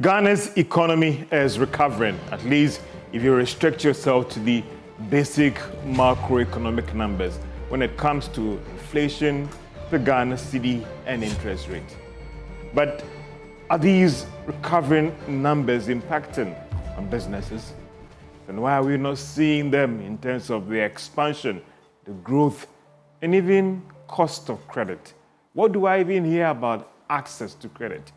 Ghana's economy is recovering, at least if you restrict yourself to the basic macroeconomic numbers when it comes to inflation, the Ghana cedi, and interest rate. But are these recovering numbers impacting on businesses? And why are we not seeing them in terms of the expansion, the growth, and even cost of credit? What do I even hear about access to credit?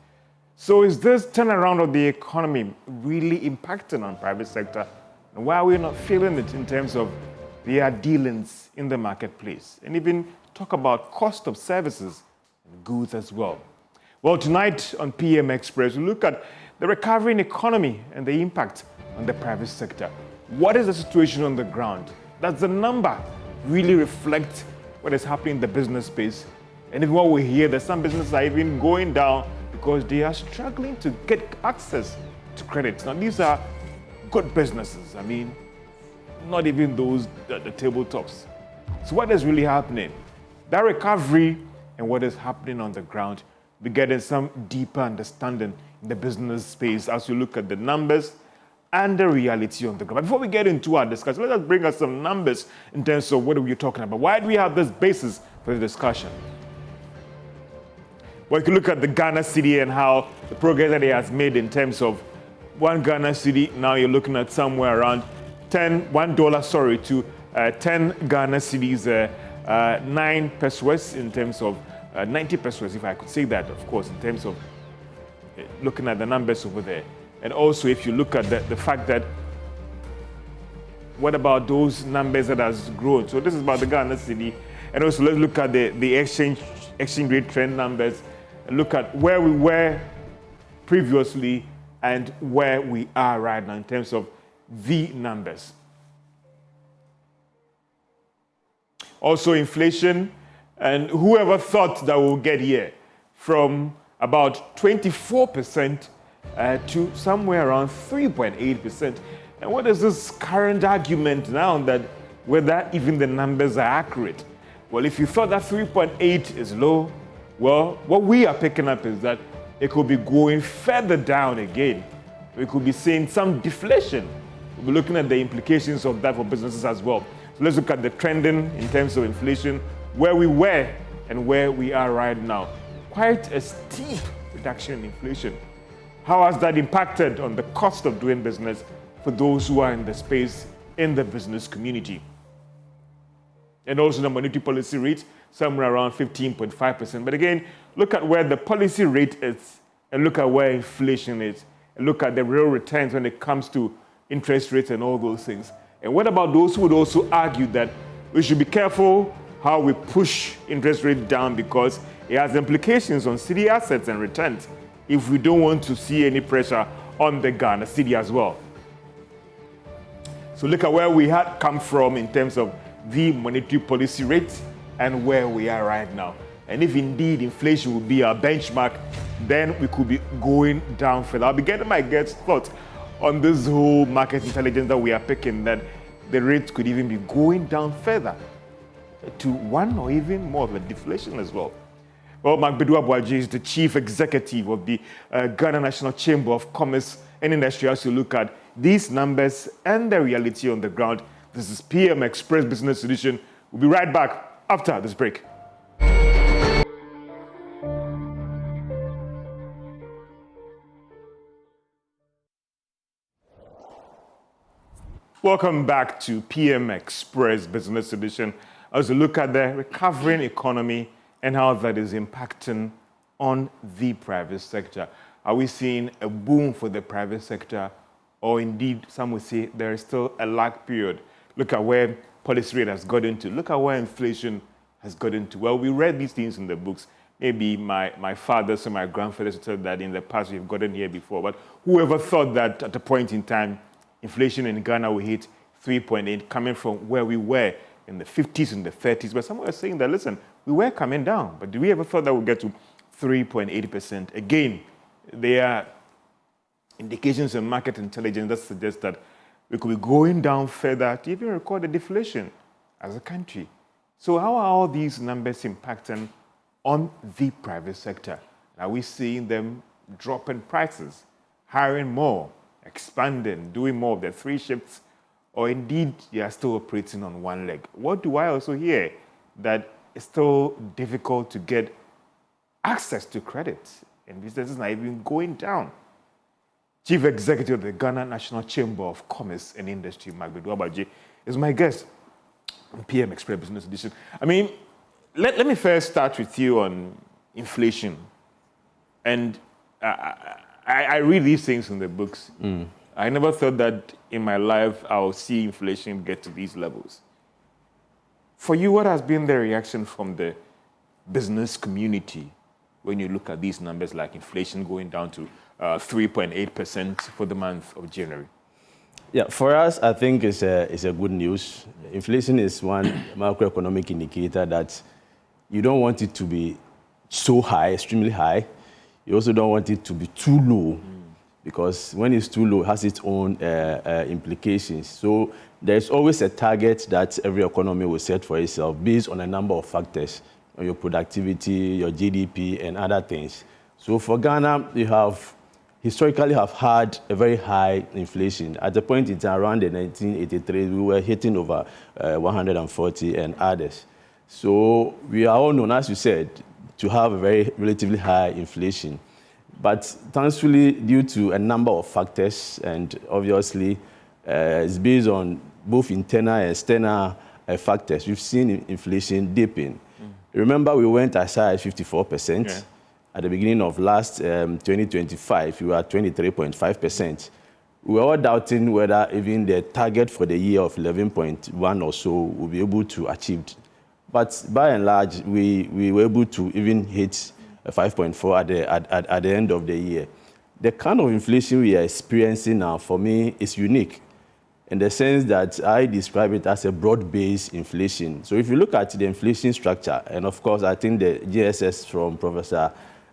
So is this turnaround of the economy really impacting on private sector? And why are we not feeling it in terms of their dealings in the marketplace? And even talk about cost of services and goods as well. Well, tonight on PM Express, we look at the recovering economy and the impact on the private sector. What is the situation on the ground? Does the number really reflect what is happening in the business space? And even what we hear, that some businesses are even going down because they are struggling to get access to credit. Now, these are good businesses. I mean, not even those at the tabletops. So what is really happening? That recovery and what is happening on the ground, we're getting some deeper understanding in the business space as we look at the numbers and the reality on the ground. But before we get into our discussion, let us bring us some numbers in terms of what are we talking about. Why do we have this basis for the discussion? Well, you can look at the Ghana cedi and how the progress that it has made in terms of one Ghana cedi. Now you're looking at somewhere around $1 to 10 Ghana cedis, 9 pesos in terms of 90 pesos, if I could say that, of course, in terms of looking at the numbers over there. And also, if you look at the fact that, what about those numbers that has grown? So this is about the Ghana cedi. And also, let's look at the exchange rate trend numbers and look at where we were previously and where we are right now in terms of the numbers. Also, inflation, and whoever thought that we'll get here from about 24% to somewhere around 3.8%. And what is this current argument now that whether even the numbers are accurate? Well, if you thought that 3.8 is low, well, what we are picking up is that it could be going further down again. We could be seeing some deflation. We'll be looking at the implications of that for businesses as well. So let's look at the trending in terms of inflation, where we were and where we are right now. Quite a steep reduction in inflation. How has that impacted on the cost of doing business for those who are in the space in the business community? And also the monetary policy rate, somewhere around 15.5%. But again, look at where the policy rate is and look at where inflation is and look at the real returns when it comes to interest rates and all those things. And what about those who would also argue that we should be careful how we push interest rates down because it has implications on cedi assets and returns if we don't want to see any pressure on the Ghana cedi as well. So look at where we had come from in terms of the monetary policy rate and where we are right now. And if indeed inflation will be our benchmark, then we could be going down further. I'll be getting my guests' thoughts on this whole market intelligence that we are picking, that the rate could even be going down further to one or even more of a deflation as well. Well, Badu Aboagye is the chief executive of the Ghana National Chamber of Commerce and Industry. As you look at these numbers and the reality on the ground, this is PM Express Business Edition. We'll be right back after this break. Welcome back to PM Express Business Edition as we look at the recovering economy and how that is impacting on the private sector. Are we seeing a boom for the private sector, or indeed some would say there is still a lag period? Look at where policy rate has got into. Look at where inflation has got into. Well, we read these things in the books. Maybe my fathers and my grandfathers said that in the past we've gotten here before, but whoever thought that at a point in time inflation in Ghana will hit 3.8, coming from where we were in the 50s and the 30s. But some were saying that, listen, we were coming down, but do we ever thought that we'd get to 3.8%? Again, there are indications in market intelligence that suggest that we could be going down further to even record a deflation as a country. So how are all these numbers impacting on the private sector? Are we seeing them drop in prices? hiring more, expanding, doing more of the 3 shifts, or indeed they are still operating on one leg? What do I also hear? That it's still difficult to get access to credit, and businesses are even going down. Chief Executive of the Ghana National Chamber of Commerce and Industry, Badu Aboagye, is my guest on PM Express Business Edition. I mean, let me first start with you on inflation. And I read these things in the books. I never thought that in my life I'll see inflation get to these levels. For you, what has been the reaction from the business community when you look at these numbers, like inflation going down to 3.8% for the month of January? Yeah, for us, I think it's a good news. Inflation is one macroeconomic indicator that you don't want it to be so high, extremely high. You also don't want it to be too low, because when it's too low, it has its own implications. So there's always a target that every economy will set for itself based on a number of factors, on your productivity, your GDP, and other things. So for Ghana, we have historically had a very high inflation. At the point in time, around the 1983, we were hitting over 140 and others. So we are all known, as you said, to have a very relatively high inflation. But thankfully, due to a number of factors, and obviously it's based on both internal and external factors, we've seen inflation dipping. Remember, we went as high as 54%. Yeah. At the beginning of last 2025, we were at 23.5%. We were all doubting whether even the target for the year of 11.1 or so will be able to achieve. But by and large, we were able to even hit 5.4 at the end of the year. The kind of inflation we are experiencing now, for me, is unique in the sense that I describe it as a broad-based inflation. So if you look at the inflation structure, and of course, I think the GSS from Professor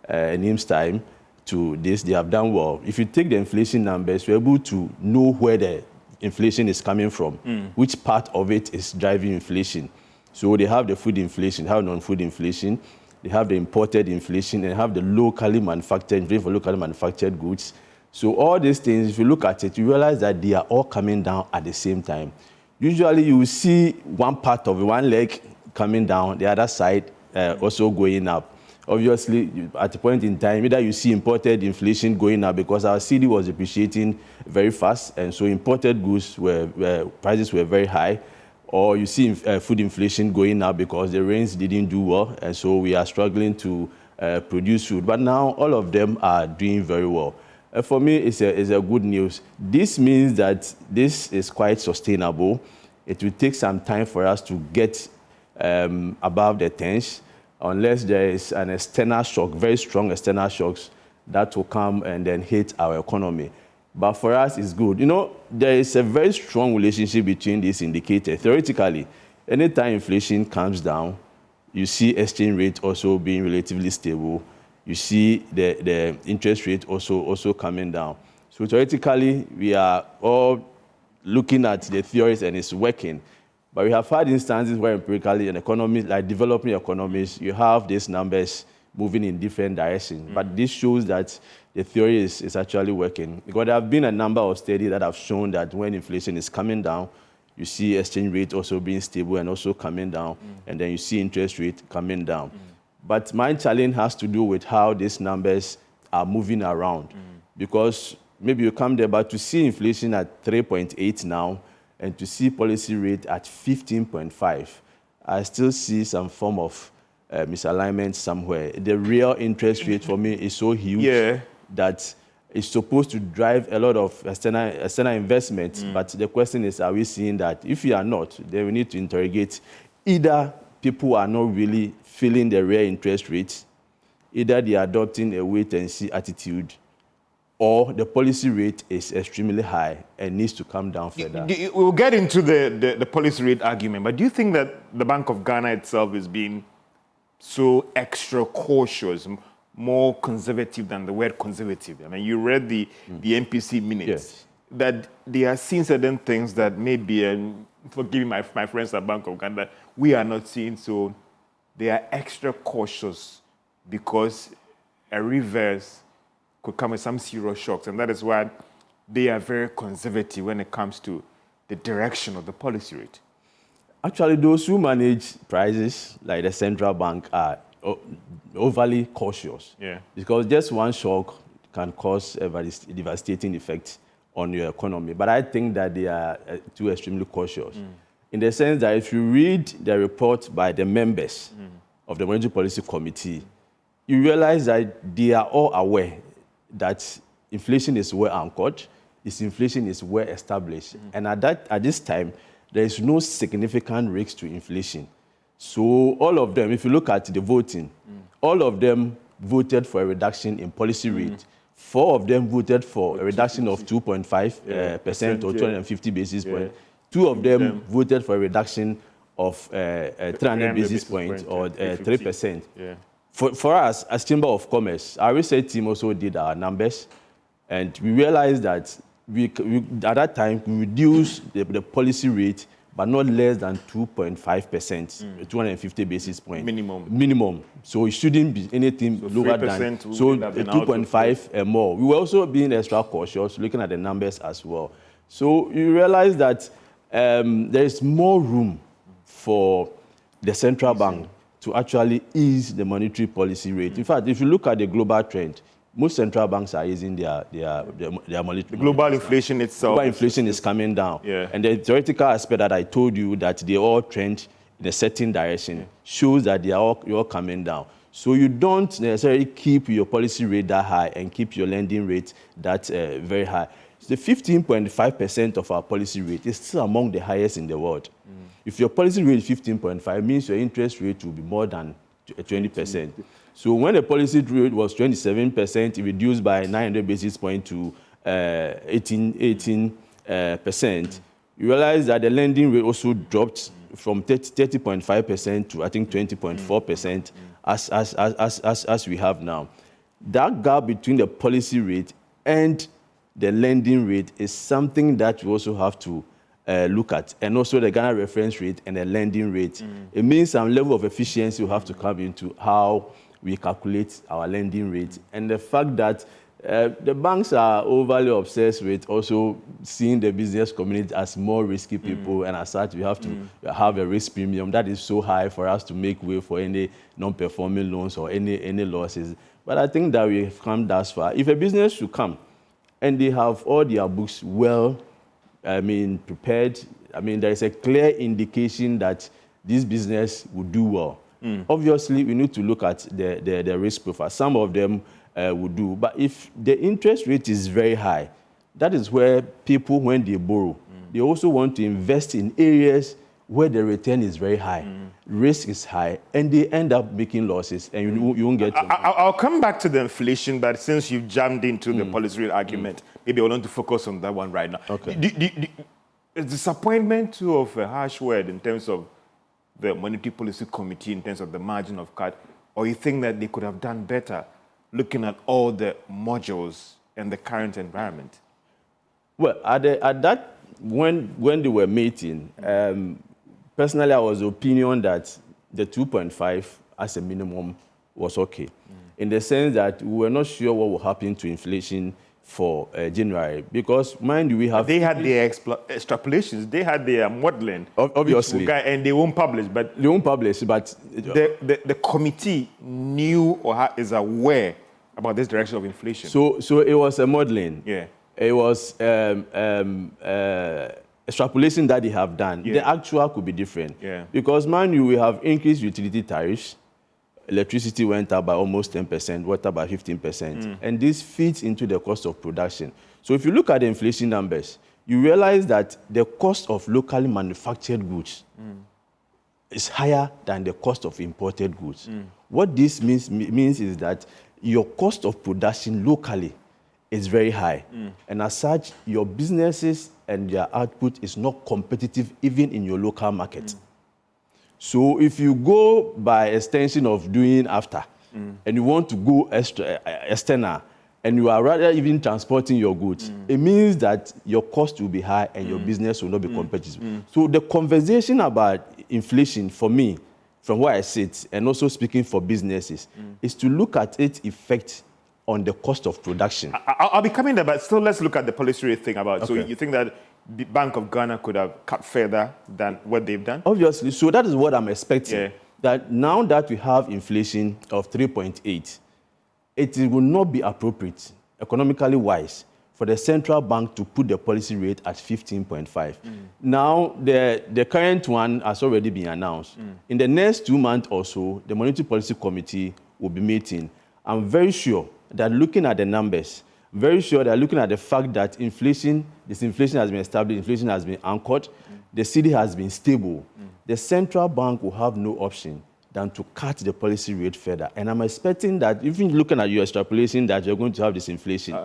Nim's time to this, they have done well. If you take the inflation numbers, we're able to know where the inflation is coming from, which part of it is driving inflation. So they have the food inflation, they have non-food inflation, they have the imported inflation, and they have the locally manufactured, inflation for locally manufactured goods. So all these things, if you look at it, you realize that they are all coming down at the same time. Usually you will see one part of one leg coming down, the other side also going up. Obviously, at a point in time, either you see imported inflation going up because our cedi was depreciating very fast, and so imported goods prices were very high, or you see food inflation going up because the rains didn't do well, and so we are struggling to produce food. But now all of them are doing very well. For me, it's a good news. This means that this is quite sustainable. It will take some time for us to get above the 10s, unless there is an external shock, very strong external shocks that will come and then hit our economy. But for us, it's good. You know, there is a very strong relationship between these indicators. Theoretically, anytime inflation comes down, you see exchange rate also being relatively stable. You see the interest rate also coming down. So theoretically, we are all looking at the theories and it's working. But we have had instances where empirically in economies, like developing economies, you have these numbers moving in different directions. But this shows that the theory is actually working. Because there have been a number of studies that have shown that when inflation is coming down, you see exchange rate also being stable and also coming down, and then you see interest rate coming down. But my challenge has to do with how these numbers are moving around. Because maybe you come there, but to see inflation at 3.8 now and to see policy rate at 15.5, I still see some form of misalignment somewhere. The real interest rate for me is so huge that it's supposed to drive a lot of external investment. But the question is, are we seeing that? If we are not, then we need to interrogate either people are not really feeling the real interest rates, either they are adopting a wait-and-see attitude, or the policy rate is extremely high and needs to come down further. We'll get into the policy rate argument, but do you think that the Bank of Ghana itself is being so extra cautious, more conservative than the word conservative? I mean, you read the MPC minutes, that they are seeing certain things that maybe, and forgive my friends at Bank of Ghana, we are not seeing, so they are extra cautious because a reverse could come with some serious shocks. And that is why they are very conservative when it comes to the direction of the policy rate. Actually, those who manage prices, like the central bank, are overly cautious. Yeah. Because just one shock can cause a devastating effect on your economy. But I think that they are too extremely cautious. In the sense that if you read the report by the members of the Monetary Policy Committee, you realize that they are all aware that inflation is well anchored, its inflation is well established. And at this time, there is no significant risk to inflation. So all of them, if you look at the voting, all of them voted for a reduction in policy rate. 4 of them voted for a reduction of 2.5% or 250 basis points. 2 of them voted for a reduction of 300 basis points or 3%. Yeah. For us, as Chamber of Commerce, our research team also did our numbers, and we realized that at that time, we reduced the policy rate, but not less than 2.5%, 250 basis points. Minimum. So it shouldn't be anything lower than 2.5 and more. We were also being extra cautious, looking at the numbers as well. So you realize that there is more room for the central bank to actually ease the monetary policy rate. In fact, if you look at the global trend, most central banks are easing their monetary. The global inflation itself. Global inflation is coming down. Yeah. And the theoretical aspect that I told you that they all trend in a certain direction shows that they are all coming down. So you don't necessarily keep your policy rate that high and keep your lending rate that very high. So the 15.5% of our policy rate is still among the highest in the world. If your policy rate is 15.5, it means your interest rate will be more than 20%. So when the policy rate was 27%, it reduced by 900 basis points to 18%. You realize that the lending rate also dropped from 30.5% to I think 20.4% as we have now. That gap between the policy rate and the lending rate is something that we also have to look at, and also the Ghana reference rate and the lending rate. It means some level of efficiency will have to come into how we calculate our lending rate, and the fact that the banks are overly obsessed with also seeing the business community as more risky people, and as such, we have to have a risk premium that is so high for us to make way for any non-performing loans or any losses. But I think that we've come that far. If a business should come and they have all their books well, prepared, there is a clear indication that this business will do well. Obviously, we need to look at the risk profile. Some of them would do. But if the interest rate is very high, that is where people, when they borrow, they also want to invest in areas where the return is very high, risk is high, and they end up making losses, and you won't get to I'll come back to the inflation, but since you've jammed into the policy rate argument, maybe I want to focus on that one right now. Okay. Is disappointment too of a harsh word in terms of the Monetary Policy Committee, in terms of the margin of cut, or you think that they could have done better looking at all the modules and the current environment? Well, at that, when they were meeting, personally, I was of the opinion that the 2.5 as a minimum was okay, in the sense that we were not sure what will happen to inflation for January, because mind you, we have... They had their extrapolations, they had their modeling. Obviously. And they won't publish, but... They won't publish, but... The committee knew or is aware about this direction of inflation. So it was a modeling. Yeah. It was extrapolation that they have done. Yeah. The actual could be different. Yeah. Because mind you, we have increased utility tariffs. Electricity went up by almost 10%, water by 15%. And this feeds into the cost of production. So if you look at the inflation numbers, you realize that the cost of locally manufactured goods is higher than the cost of imported goods. What this means is that your cost of production locally is very high. And as such, your businesses and their output is not competitive even in your local market. So if you go by extension of doing after, and you want to go external, and you are rather even transporting your goods, it means that your cost will be high and your business will not be competitive. So the conversation about inflation, for me, from where I sit, and also speaking for businesses, is to look at its effect on the cost of production. I'll be coming there, but still let's look at the policy rate thing about. Okay. So you think that the Bank of Ghana could have cut further than what they've done? Obviously, so that is what I'm expecting. Yeah. That now that we have inflation of 3.8, it will not be appropriate, economically wise, for the central bank to put the policy rate at 15.5. Now, the current one has already been announced. In the next 2 months or so, the Monetary Policy Committee will be meeting. I'm very sure that looking at the numbers, very sure that looking at the fact that disinflation has been established, inflation has been anchored, the cedi has been stable, the central bank will have no option than to cut the policy rate further. And I'm expecting that, even looking at your extrapolation that you're going to have this inflation,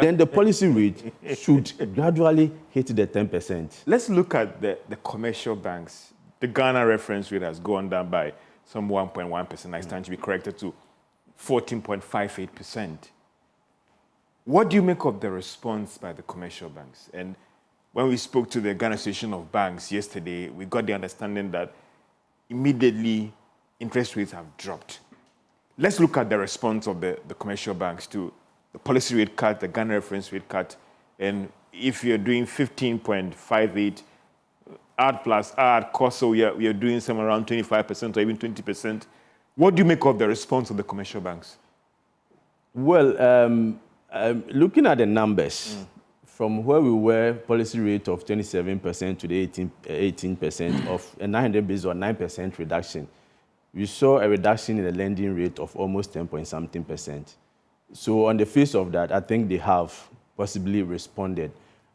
then the policy rate should gradually hit the 10%. Let's look at the commercial banks. The Ghana reference rate has gone down by some 1.1%. I stand to be corrected to 14.58%. What do you make of the response by the commercial banks? And when we spoke to the Ghana Association of Banks yesterday, we got the understanding that immediately interest rates have dropped. Let's look at the response of the commercial banks to the policy rate cut, the Ghana reference rate cut, and if you're doing 15.58, add plus add cost, so we are doing somewhere around 25% or even 20%. What do you make of the response of the commercial banks? Well, looking at the numbers, from where we were, policy rate of 27% to the 18% of a 900 basis or 9% reduction, we saw a reduction in the lending rate of almost 10-point-something%. So on the face of that, I think they have possibly responded.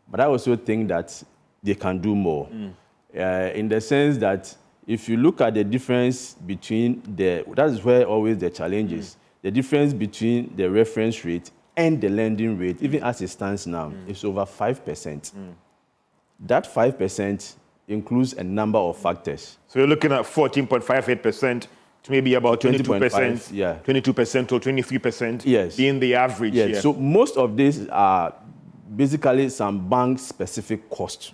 But I also think that they can do more, in the sense that if you look at the difference between that is where always the challenge is, the difference between the reference rate and the lending rate, even as it stands now, is over 5%. That 5% includes a number of factors. So you're looking at 14.58% to maybe about 22%, yeah. 22% or 23%, yes, being the average. Yes. Here. So most of these are basically some bank-specific costs.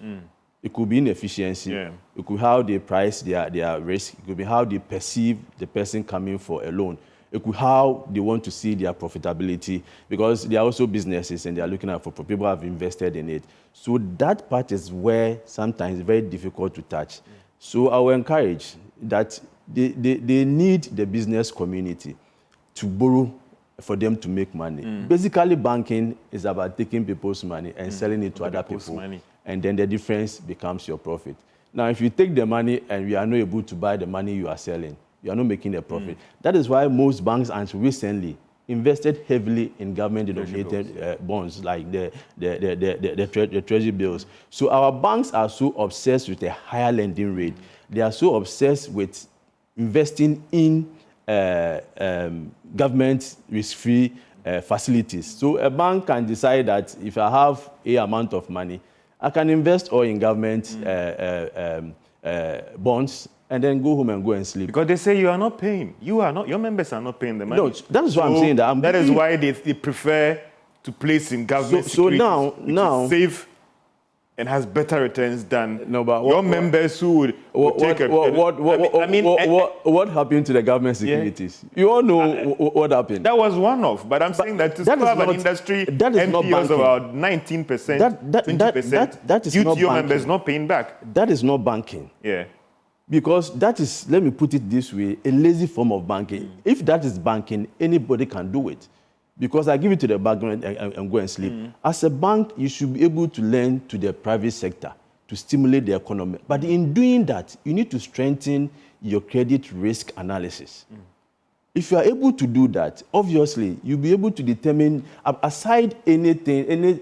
It could be inefficiency. Yeah. It could be how they price their risk. It could be how they perceive the person coming for a loan. It could be how they want to see their profitability, because they are also businesses and they are looking out for people who have invested in it. So that part is where sometimes it's very difficult to touch. So I will encourage that they need the business community to borrow for them to make money. Basically, banking is about taking people's money and selling it to other people. And then the difference becomes your profit. Now, if you take the money and you are not able to buy the money you are selling, you are not making a profit. That is why most banks, and recently, invested heavily in government-denominated bonds, like the treasury bills. So our banks are so obsessed with a higher lending rate. They are so obsessed with investing in government risk-free facilities. So a bank can decide that if I have a amount of money, I can invest all in government bonds and then go home and go and sleep. Because they say you are not paying. You are not. Your members are not paying the money. No, that is what I'm saying. That is why they prefer to place in government securities, now, which is safe and has better returns than your members who would take a... What happened to the government securities? You all know what happened. That was one-off, but I'm saying that to still have an industry NPOs of about 19%, 20%, that is due not to your banking. members not paying back. That is not banking. Yeah. Because that is, let me put it this way, a lazy form of banking. If that is banking, anybody can do it. Because I give it to the bank and go and sleep. As a bank, you should be able to lend to the private sector to stimulate the economy. But in doing that, you need to strengthen your credit risk analysis. If you are able to do that, obviously, you'll be able to determine, aside anything, any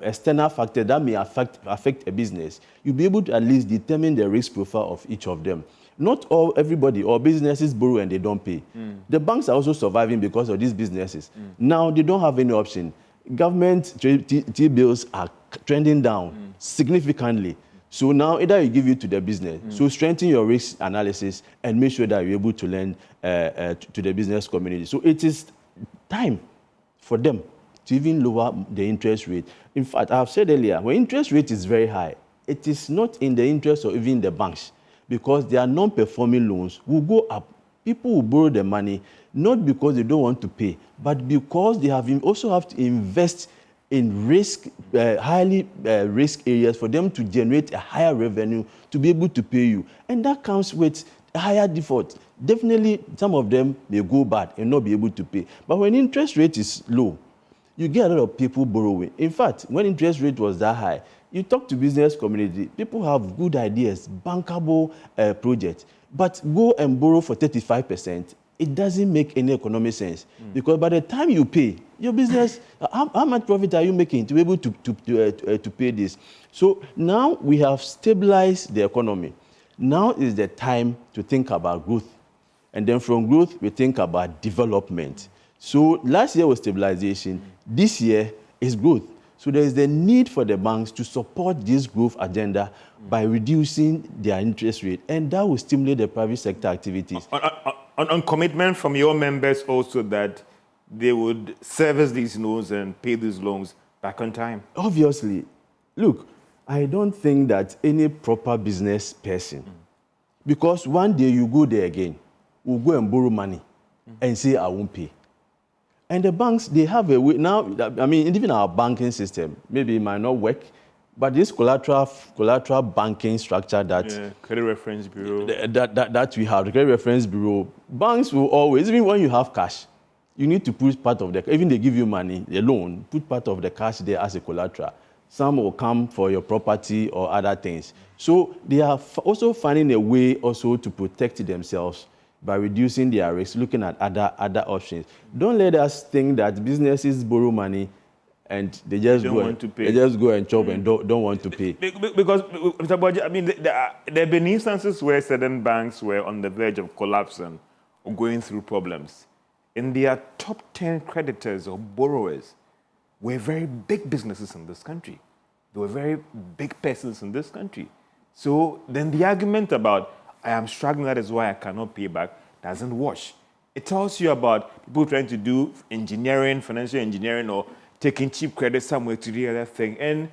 external factor that may affect a business, you'll be able to at least determine the risk profile of each of them. Not everybody or businesses borrow and they don't pay. The banks are also surviving because of these businesses. Now, they don't have any option. Government T-bills are trending down significantly. So now, either you give it to the business, so strengthen your risk analysis and make sure that you're able to lend to the business community. So it is time for them to even lower the interest rate. In fact, I have said earlier, when interest rate is very high, it is not in the interest of even the banks, because their non-performing loans will go up People will borrow the money not because they don't want to pay, but because they also have to invest in highly risk areas for them to generate a higher revenue to be able to pay you. And that comes with a higher default. Definitely, some of them may go bad and not be able to pay. But when interest rate is low, you get a lot of people borrowing. In fact, when interest rate was that high, you talk to business community, people have good ideas, bankable projects, but go and borrow for 35%. It doesn't make any economic sense because by the time you pay, your business, how much profit are you making to be able to pay this? So now we have stabilized the economy. Now is the time to think about growth. And then from growth, we think about development. So last year was stabilization. This year is growth. So there is the need for the banks to support this growth agenda by reducing their interest rate, and that will stimulate the private sector activities. On commitment from your members also that they would service these loans and pay these loans back on time? Obviously. Look, I don't think that any proper business person, because one day you go there again, will go and borrow money and say, I won't pay. And the banks, they have a way now. I mean, even our banking system, maybe it might not work, but this collateral banking structure that credit reference bureau that we have, the credit reference bureau, banks will always, even when you have cash, you need to put part of the, even they give you money, a loan, put part of the cash there as a collateral. Some will come for your property or other things. So they are also finding a way also to protect themselves by reducing their risk, looking at other options. Don't let us think that businesses borrow money and they just go and chop and don't want to pay. Because, Mr. Aboagye, I mean, there have been instances where certain banks were on the verge of collapsing or going through problems. And their top 10 creditors or borrowers were very big businesses in this country. They were very big persons in this country. So then the argument about, I am struggling, that is why I cannot pay back, doesn't wash. It tells you about people trying to do engineering, financial engineering, or taking cheap credit somewhere to the other thing, and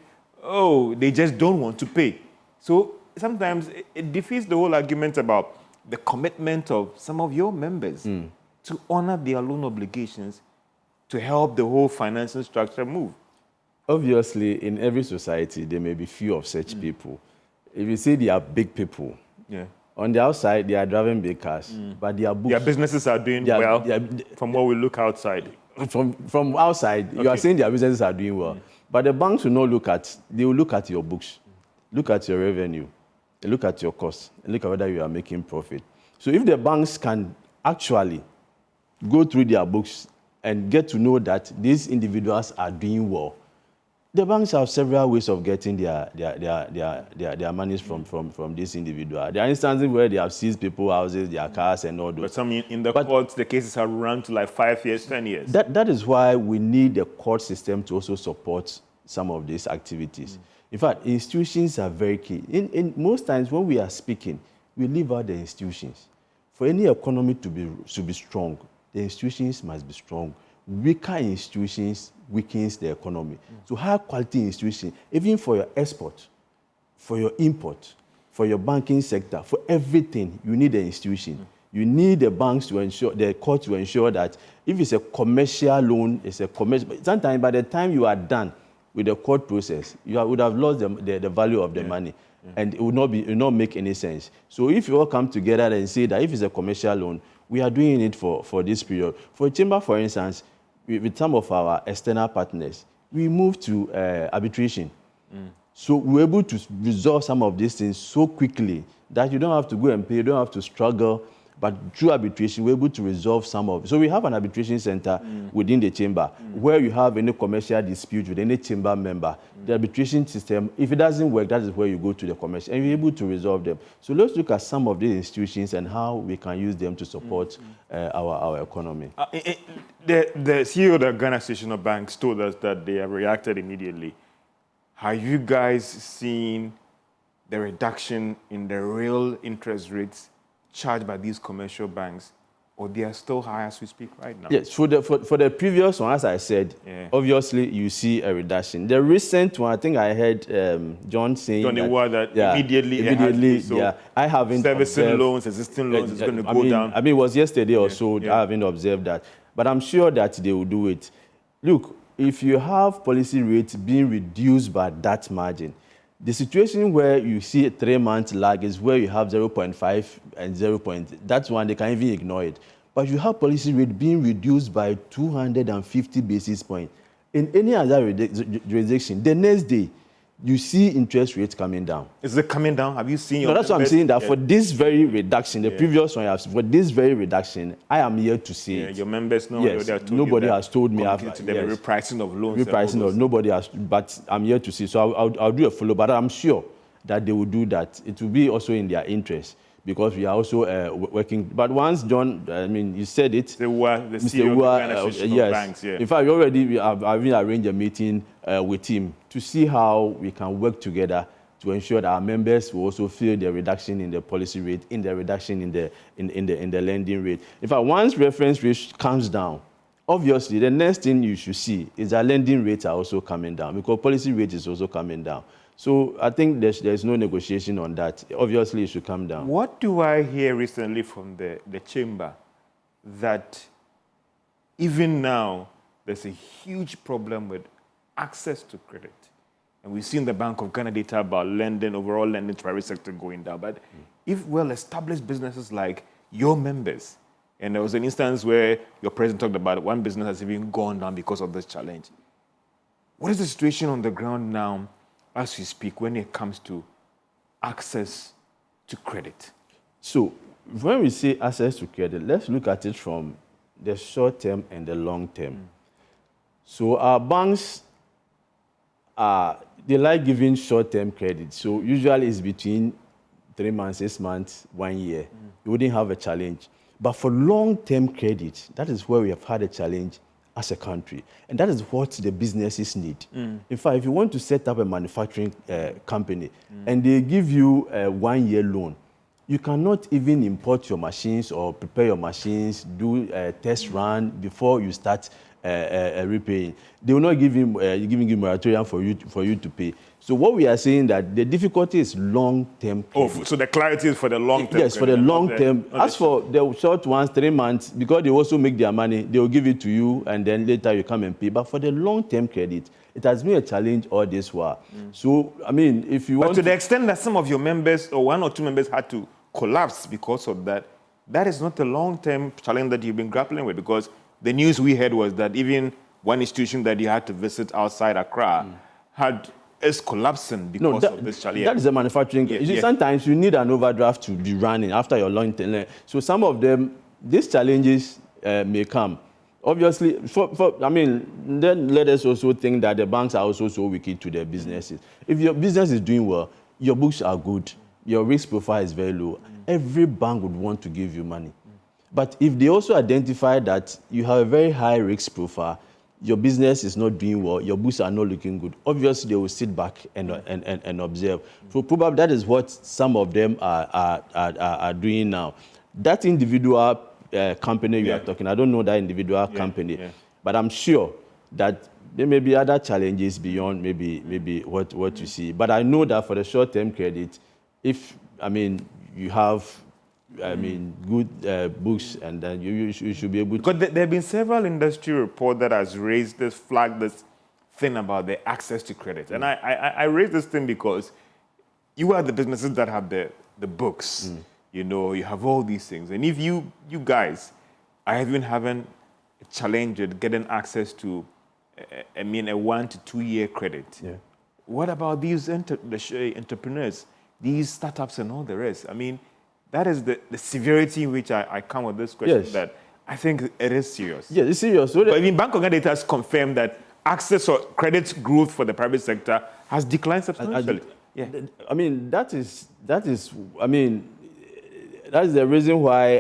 they just don't want to pay. So sometimes it defeats the whole argument about the commitment of some of your members to honor their loan obligations to help the whole financial structure move. Obviously, in every society, there may be few of such people. If you say they are big people, on the outside, they are driving big cars, but their businesses are doing well from what we look outside. From outside, you are saying their businesses are doing well. But the banks will not they will look at your books, look at your revenue, they look at your costs, and look at whether you are making profit. So if the banks can actually go through their books and get to know that these individuals are doing well, the banks have several ways of getting their monies from this individual. There are instances where they have seized people's houses, their cars, and all those. But some in the courts, the cases have run to like 5 years, 10 years. That is why we need the court system to also support some of these activities. In fact, institutions are very key. In most times when we are speaking, we leave out the institutions. For any economy to be strong, the institutions must be strong. Weaker institutions weakens the economy. So high quality institutions, even for your export, for your import, for your banking sector, for everything, you need the institution. You need the banks to ensure, the court to ensure that if it's a commercial loan, it's a commercial. Sometimes by the time you are done with the court process, you would have lost the value of the money. And it would not make any sense. So if you all come together and say that if it's a commercial loan, we are doing it for this period. For a chamber, for instance, with some of our external partners, we moved to arbitration. So we're able to resolve some of these things so quickly that you don't have to go and pay, you don't have to struggle. But through arbitration, we're able to resolve some of it. So we have an arbitration center within the chamber where you have any commercial dispute with any chamber member. The arbitration system, if it doesn't work, that is where you go to the commercial and you're able to resolve them. So let's look at some of these institutions and how we can use them to support our economy. The CEO of the Ghana Association of Banks told us that they have reacted immediately. Have you guys seen the reduction in the real interest rates charged by these commercial banks or they are still high as we speak right now? Yes, for the previous one, as I said, obviously you see a reduction. The recent one, I think I heard John saying that immediately, I haven't servicing observed, loans, existing loans is going to go down. I mean, it was yesterday or so. I haven't observed that, but I'm sure that they will do it. Look, if you have policy rates being reduced by that margin, the situation where you see a 3-month lag is where you have 0.5 and 0. That's one, they can even ignore it. But you have policy rate being reduced by 250 basis points. In any other jurisdiction, the next day, you see interest rates coming down. Is it coming down? Have you seen No, that's what I'm saying, that for this very reduction, the previous one, for this very reduction, I am here to see it. Your members know. Yes, nobody has told me. Repricing of loans. Repricing of, nobody has, but I'm here to see. So I'll do a follow, but I'm sure that they will do that. It will be also in their interest, because we are also working. But once John, I mean, you said it. The CEO of the yes. banks, In fact, I've arranged a meeting with him to see how we can work together to ensure that our members will also feel the reduction in the policy rate, in the reduction in the lending rate. In fact, once reference rate comes down, obviously the next thing you should see is that lending rates are also coming down, because policy rate is also coming down. So I think there's no negotiation on that. Obviously, it should come down. What do I hear recently from the chamber? That even now, there's a huge problem with access to credit. And we've seen the Bank of Ghana data about lending, overall lending to private sector going down. But if well-established businesses like your members, and there was an instance where your president talked about one business has even gone down because of this challenge. What is the situation on the ground now as we speak when it comes to access to credit? So when we say access to credit, let's look at it from the short term and the long term. So our banks, they like giving short-term credit. So usually it's between 3 months, 6 months, 1 year. You wouldn't have a challenge. But for long-term credit, that is where we have had a challenge as a country. And that is what the businesses need. In fact, if you want to set up a manufacturing company and they give you a 1-year loan, you cannot even import your machines or prepare your machines, do a test run before you start repaying. They will not give you giving you moratorium for you to pay. So what we are saying that the difficulty is long-term. Oh, so the clarity is for the long-term. Yes, for the long-term. As for the short ones, 3 months, because they also make their money, they will give it to you and then later you come and pay. But for the long-term credit, it has been a challenge all this while. So, I mean, if you want But to the extent that some of your members or 1 or 2 members had to collapse because of that, that is not a long-term challenge that you've been grappling with, because the news we heard was that even one institution that you had to visit outside Accra is collapsing because of this challenge. That is a manufacturing. You see, sometimes you need an overdraft to be running after your long-term. So some of them, these challenges may come. Obviously, I mean, then let us also think that the banks are also so wicked to their businesses. If your business is doing well, your books are good, your risk profile is very low, every bank would want to give you money. But if they also identify that you have a very high risk profile, your business is not doing well, your books are not looking good, obviously they will sit back and observe. So probably that is what some of them are doing now. That individual company you are talking, I don't know that individual company, but I'm sure that there may be other challenges beyond maybe what you see. But I know that for the short-term credit, if, I mean, you have good books, and then you should be able to. Because there have been several industry reports that has flagged this thing about the access to credit. And I raised this thing because you are the businesses that have the books. You know, you have all these things. And if you guys are even having a challenge with getting access to, a 1 to 2 year credit, what about these entrepreneurs, these startups and all the rest? I mean, that is the severity in which I come with this question, that I think it is serious. Yeah, it's serious. So but I mean, Bank of Ghana data has confirmed that access or credit growth for the private sector has declined substantially. I mean, that is the reason why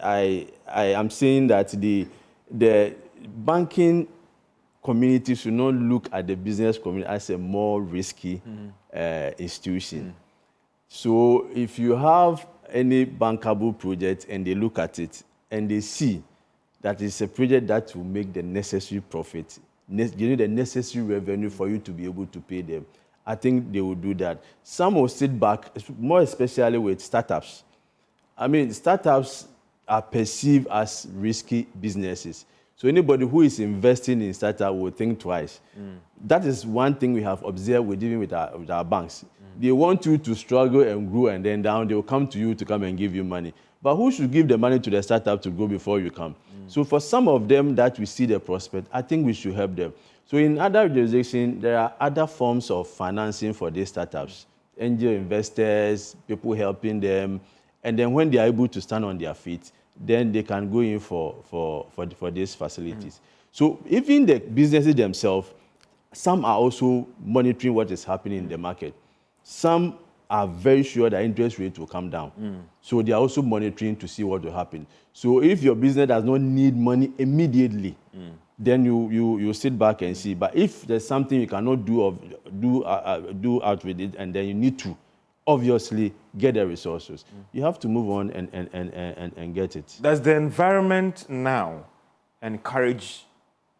I am saying that the banking community should not look at the business community as a more risky institution. So if you have any bankable project and they look at it and they see that it's a project that will make the necessary profit, you need the necessary revenue for you to be able to pay them, I think they will do that. Some will sit back, more especially with startups. I mean, startups are perceived as risky businesses. So anybody who is investing in startup will think twice. That is one thing we have observed even with our banks. They want you to struggle and grow, and then down they will come to you to come and give you money. But who should give the money to the startup to grow before you come? So for some of them that we see the prospect, I think we should help them. So in other jurisdictions, there are other forms of financing for these startups. Angel investors, people helping them, and then when they are able to stand on their feet, then they can go in for these facilities. So even the businesses themselves, some are also monitoring what is happening in the market. Some are very sure that interest rates will come down. So they are also monitoring to see what will happen. So if your business does not need money immediately, then you sit back and see. But if there's something you cannot do out with it, and then you need to obviously get the resources, you have to move on and get it. Does the environment now encourage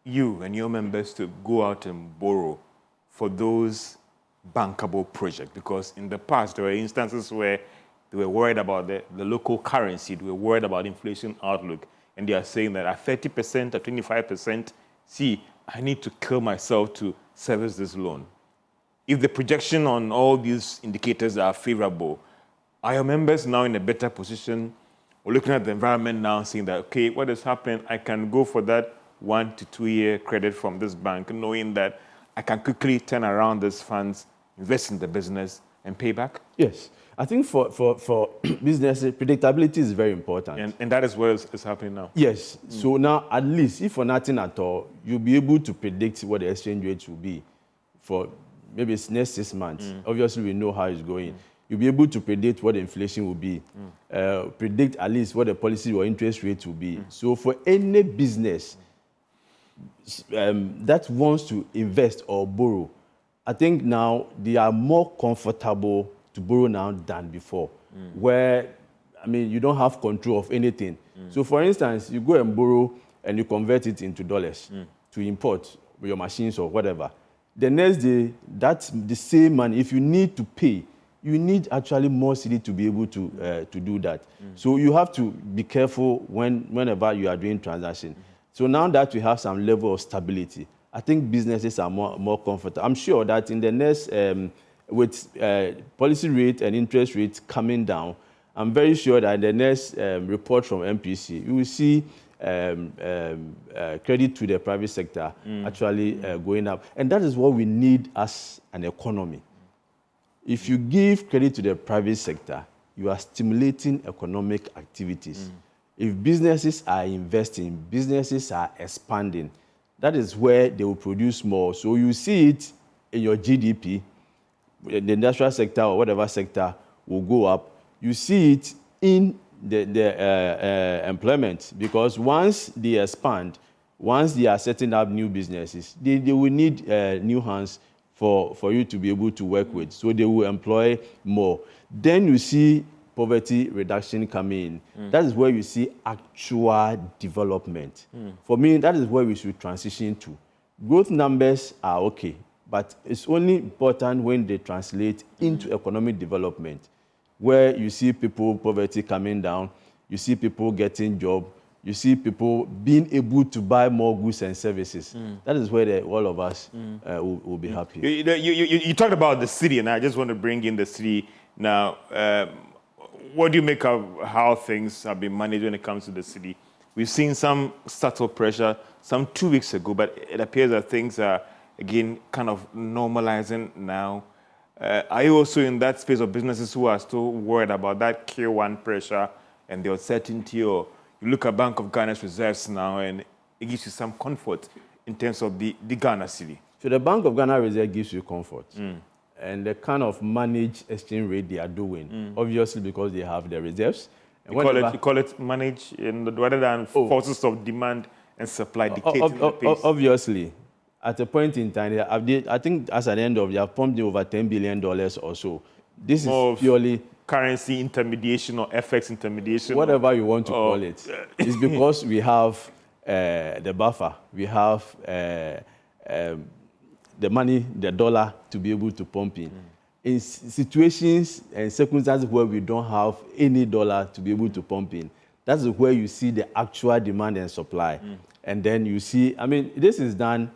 you and your members to go out and borrow for those bankable projects? Because in the past, there were instances where they were worried about the local currency, they were worried about inflation outlook, and they are saying that at 30%, at 25%, see, I need to kill myself to service this loan. If the projection on all these indicators are favorable, are your members now in a better position? We're looking at the environment now, saying that, okay, what has happened? I can go for that 1 to 2 year credit from this bank, knowing that I can quickly turn around these funds, invest in the business, and pay back? Yes. I think for businesses, predictability is very important. And that is what is happening now? Yes. So now, at least, if for nothing at all, you'll be able to predict what the exchange rate will be for maybe it's next 6 months. Obviously, we know how it's going. You'll be able to predict what the inflation will be, predict at least what the policy or interest rate will be. So for any business that wants to invest or borrow, I think now they are more comfortable to borrow now than before, where, I mean, you don't have control of anything. So for instance, you go and borrow and you convert it into dollars to import with your machines or whatever. The next day, that's the same money. If you need to pay, you need actually more city to be able to do that. So you have to be careful whenever you are doing transactions. So now that we have some level of stability, I think businesses are more comfortable. I'm sure that in the next, with policy rate and interest rates coming down, I'm very sure that in the next report from MPC, you will see credit to the private sector actually going up. And that is what we need as an economy. If you give credit to the private sector, you are stimulating economic activities. If businesses are investing, businesses are expanding, that is where they will produce more. So you see it in your GDP, the industrial sector or whatever sector will go up. You see it in the employment, because once they expand, once they are setting up new businesses, they will need new hands for you to be able to work with. So they will employ more. Then you see poverty reduction coming in. That is where you see actual development. For me, that is where we should transition to. Growth numbers are okay, but it's only important when they translate into economic development, where you see people, poverty coming down, you see people getting jobs, you see people being able to buy more goods and services. That is where all of us will be happy. You talked about the city, and I just want to bring in the city now. What do you make of how things have been managed when it comes to the city? We've seen some subtle pressure some 2 weeks ago, but it appears that things are, again, kind of normalizing now. Are you also in that space of businesses who are still worried about that Q1 pressure and the uncertainty? Or you look at Bank of Ghana's reserves now, and it gives you some comfort in terms of the Ghana city? So the Bank of Ghana reserve gives you comfort. And the kind of managed exchange rate they are doing, obviously because they have the reserves. And you call it managed rather than forces of demand and supply dictating the pace? Obviously. At a point in time, I think as at the end of, they have pumped in over $10 billion or so. This is purely currency intermediation or FX intermediation. Whatever you want to call it. It's because we have the buffer. We have the money, the dollar, to be able to pump in. In situations and circumstances where we don't have any dollar to be able to pump in, that's where you see the actual demand and supply. And then you see, I mean, this is done,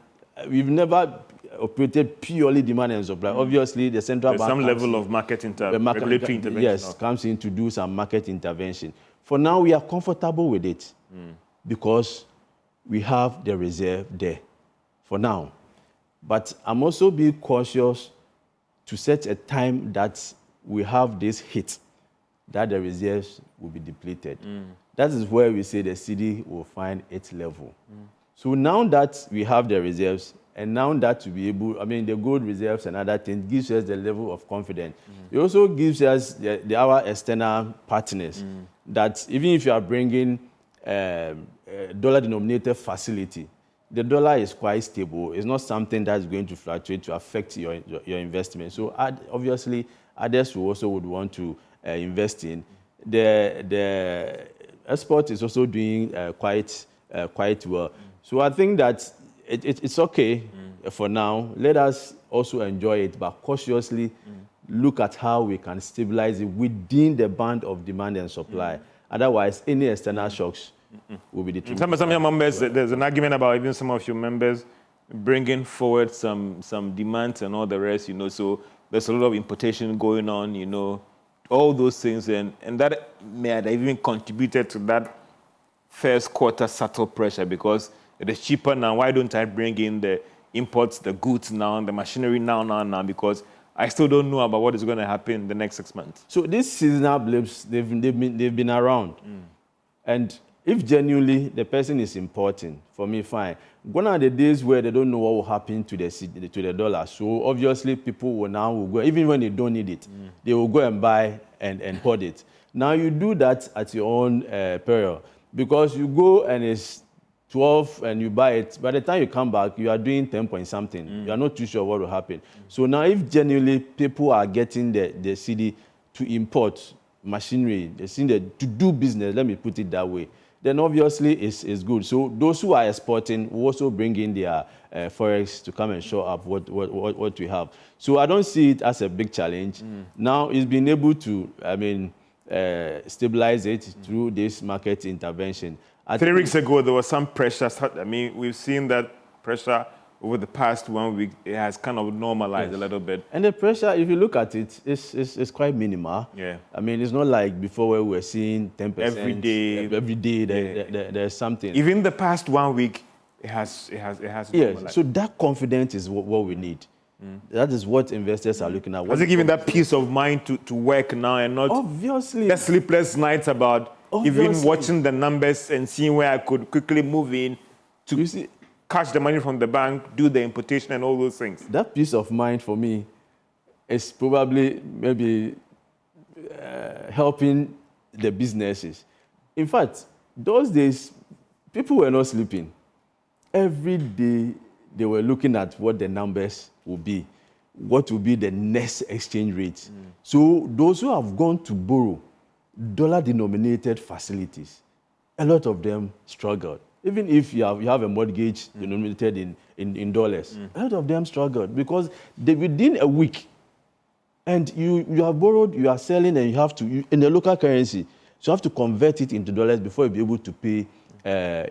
we've never operated purely demand and supply. Obviously, the central bank... some level of regulatory intervention. Yes, comes in to do some market intervention. For now, we are comfortable with it because we have the reserve there for now. But I'm also being cautious to set a time that we have this hit, that the reserves will be depleted. That is where we say the cedi will find its level. So now that we have the reserves, and now that to be able, I mean, the gold reserves and other things gives us the level of confidence. It also gives us our external partners that even if you are bringing dollar-denominated facility, the dollar is quite stable. It's not something that's going to fluctuate to affect your investment. So obviously, others who also would want to invest in. The export is also doing quite well. So I think that it's okay for now. Let us also enjoy it, but cautiously look at how we can stabilize it within the band of demand and supply. Otherwise, any external shocks will be the truth. Some of your members, there's an argument about even some of your members bringing forward some demands and all the rest, so there's a lot of importation going on, all those things, and that may have even contributed to that first quarter subtle pressure because it is cheaper now. Why don't I bring in the imports, the goods now, the machinery now, because I still don't know about what is going to happen in the next 6 months. So these seasonal blips, they've been around. And if genuinely the person is importing, for me, fine. Gone are the days where they don't know what will happen to the dollar. So obviously people will go, even when they don't need it, they will go and buy and hoard it. Now you do that at your own peril because you go and it's 12 and you buy it. By the time you come back, you are doing 10 point something. You are not too sure what will happen. So now if genuinely people are getting the cedi to import machinery, to do business, let me put it that way, then obviously it's good. So those who are exporting will also bring in their forex to come and show up what we have. So I don't see it as a big challenge. Now it's been able to, stabilize it through this market intervention. 3 weeks ago, there was some pressure. We've seen that pressure over the past 1 week. It has kind of normalized a little bit. And the pressure, if you look at it, it's quite minimal. Yeah. It's not like before where we were seeing 10%. Every day there's something. Even the past 1 week, it has normalized. So that confidence is what we need. That is what investors are looking at. Has it given that peace of mind to work now and not obviously the sleepless nights about even watching the numbers and seeing where I could quickly move in to catch the money from the bank, do the importation and all those things? That peace of mind for me is probably maybe helping the businesses. In fact, those days, people were not sleeping. Every day, they were looking at what the numbers will be, what will be the next exchange rate. So those who have gone to borrow dollar-denominated facilities, a lot of them struggled. Even if you have a mortgage denominated in dollars, a lot of them struggled because within a week, and you have borrowed, you are selling, and you have to, in the local currency, so you have to convert it into dollars before you be able to pay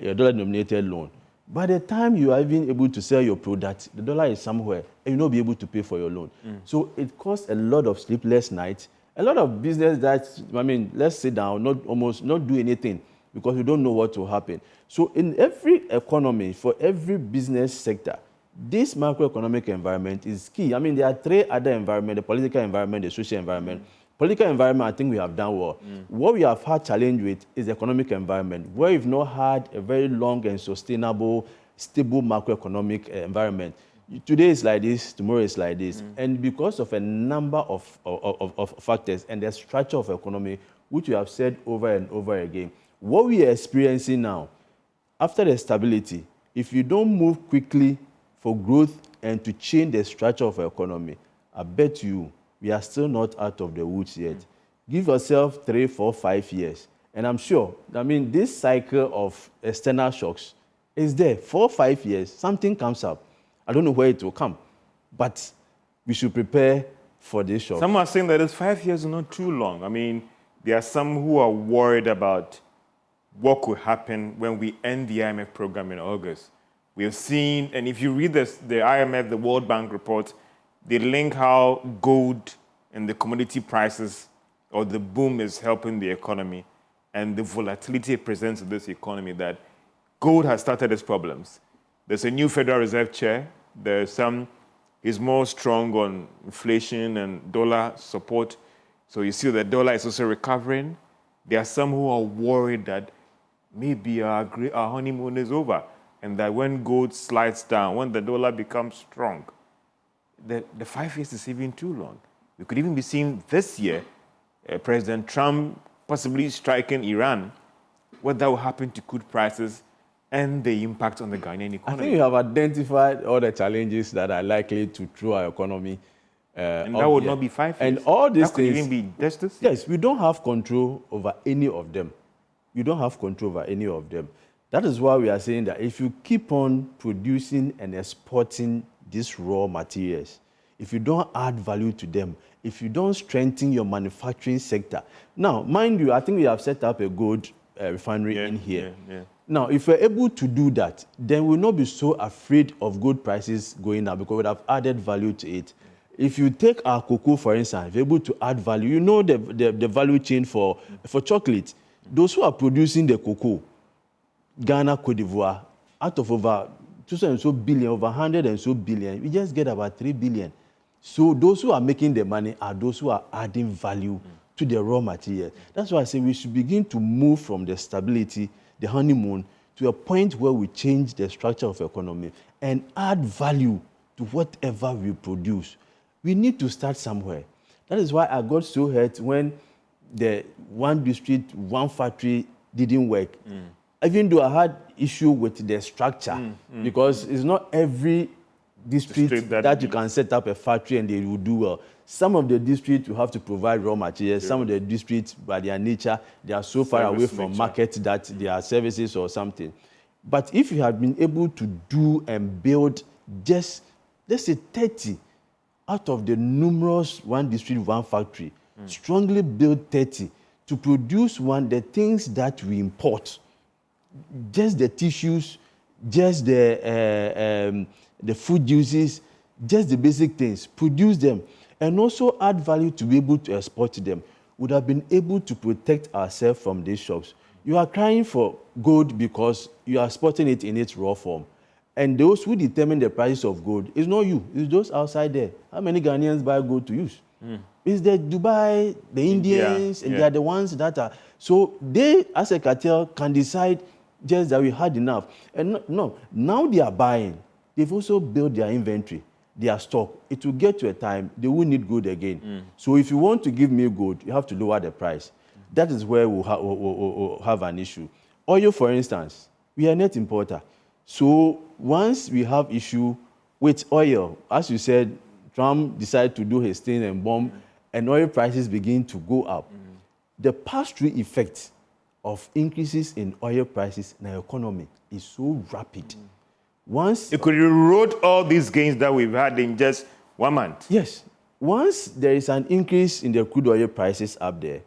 your dollar-denominated loan. By the time you are even able to sell your product, the dollar is somewhere, and you'll not be able to pay for your loan. So it costs a lot of sleepless nights, a lot of business that, let's sit down, not do anything, because we don't know what will happen. So in every economy, for every business sector, this macroeconomic environment is key. There are 3 other environments: the political environment, the social environment. Political environment, I think we have done well. What we have had challenge with is the economic environment, where we've not had a very long and sustainable, stable macroeconomic environment. Today is like this, tomorrow is like this. And because of a number of factors and the structure of economy, which we have said over and over again, what we are experiencing now, after the stability, if you don't move quickly for growth and to change the structure of our economy, I bet you we are still not out of the woods yet. Give yourself 3, 4, 5 years. And I'm sure, this cycle of external shocks is there. 4, 5 years, something comes up. I don't know where it will come, but we should prepare for this shock. Some are saying that this 5 years is not too long. There are some who are worried about what could happen when we end the IMF program in August. We have seen, and if you read the IMF, the World Bank report, they link how gold and the commodity prices or the boom is helping the economy and the volatility it presents in this economy, that gold has started its problems. There's a new Federal Reserve chair. He's more strong on inflation and dollar support. So you see the dollar is also recovering. There are some who are worried that maybe our honeymoon is over, and that when gold slides down, when the dollar becomes strong, the 5 years is even too long. We could even be seeing this year President Trump possibly striking Iran. What that will happen to crude prices and the impact on the Ghanaian economy. I think you have identified all the challenges that are likely to throw our economy. And that would not be 5 years. And all these that could things, even be justice. Yes, we don't have control over any of them. You don't have control over any of them. That is why we are saying that if you keep on producing and exporting these raw materials, if you don't add value to them, if you don't strengthen your manufacturing sector. Now, mind you, I think we have set up a gold refinery in here. Now, if we're able to do that, then we'll not be so afraid of gold prices going up because we have added value to it. If you take our cocoa, for instance, if you're able to add value, you know the value chain for chocolate. Those who are producing the cocoa, Ghana, Cote d'Ivoire, out of over 200 and so billion, over 100 and so billion, we just get about 3 billion. So those who are making the money are those who are adding value to the raw material. That's why I say we should begin to move from the stability, the honeymoon, to a point where we change the structure of economy and add value to whatever we produce. We need to start somewhere. That is why I got so hurt when the one district, one factory didn't work. Even though I had issue with the structure, because it's not every district that you can set up a factory and they will do well. Some of the districts you have to provide raw materials. Yeah. Some of the districts, by their nature, they are so far away from market that they are services or something. But if you have been able to do and build just, let's say 30 out of the numerous one district, one factory, strongly build 30 to produce the things that we import, just the tissues, just the food juices, just the basic things, produce them, and also add value to be able to export them, would have been able to protect ourselves from these shocks. You are crying for gold because you are exporting it in its raw form. And those who determine the price of gold is not you, it's those outside there. How many Ghanaians buy gold to use? It's the Dubai, the Indians, and they are the ones that are. So they, as a cartel, can decide just that we had enough. And no, now they are buying. They've also built their inventory, their stock. It will get to a time they will need gold again. So if you want to give me gold, you have to lower the price. That is where we'll have an issue. Oil, for instance, we are a net importer. So once we have issue with oil, as you said, Trump decided to do his thing and bomb, and oil prices begin to go up. The pass-through effect of increases in oil prices in our economy is so rapid. Once it could erode all these gains that we've had in just 1 month. Yes. Once there is an increase in the crude oil prices up there,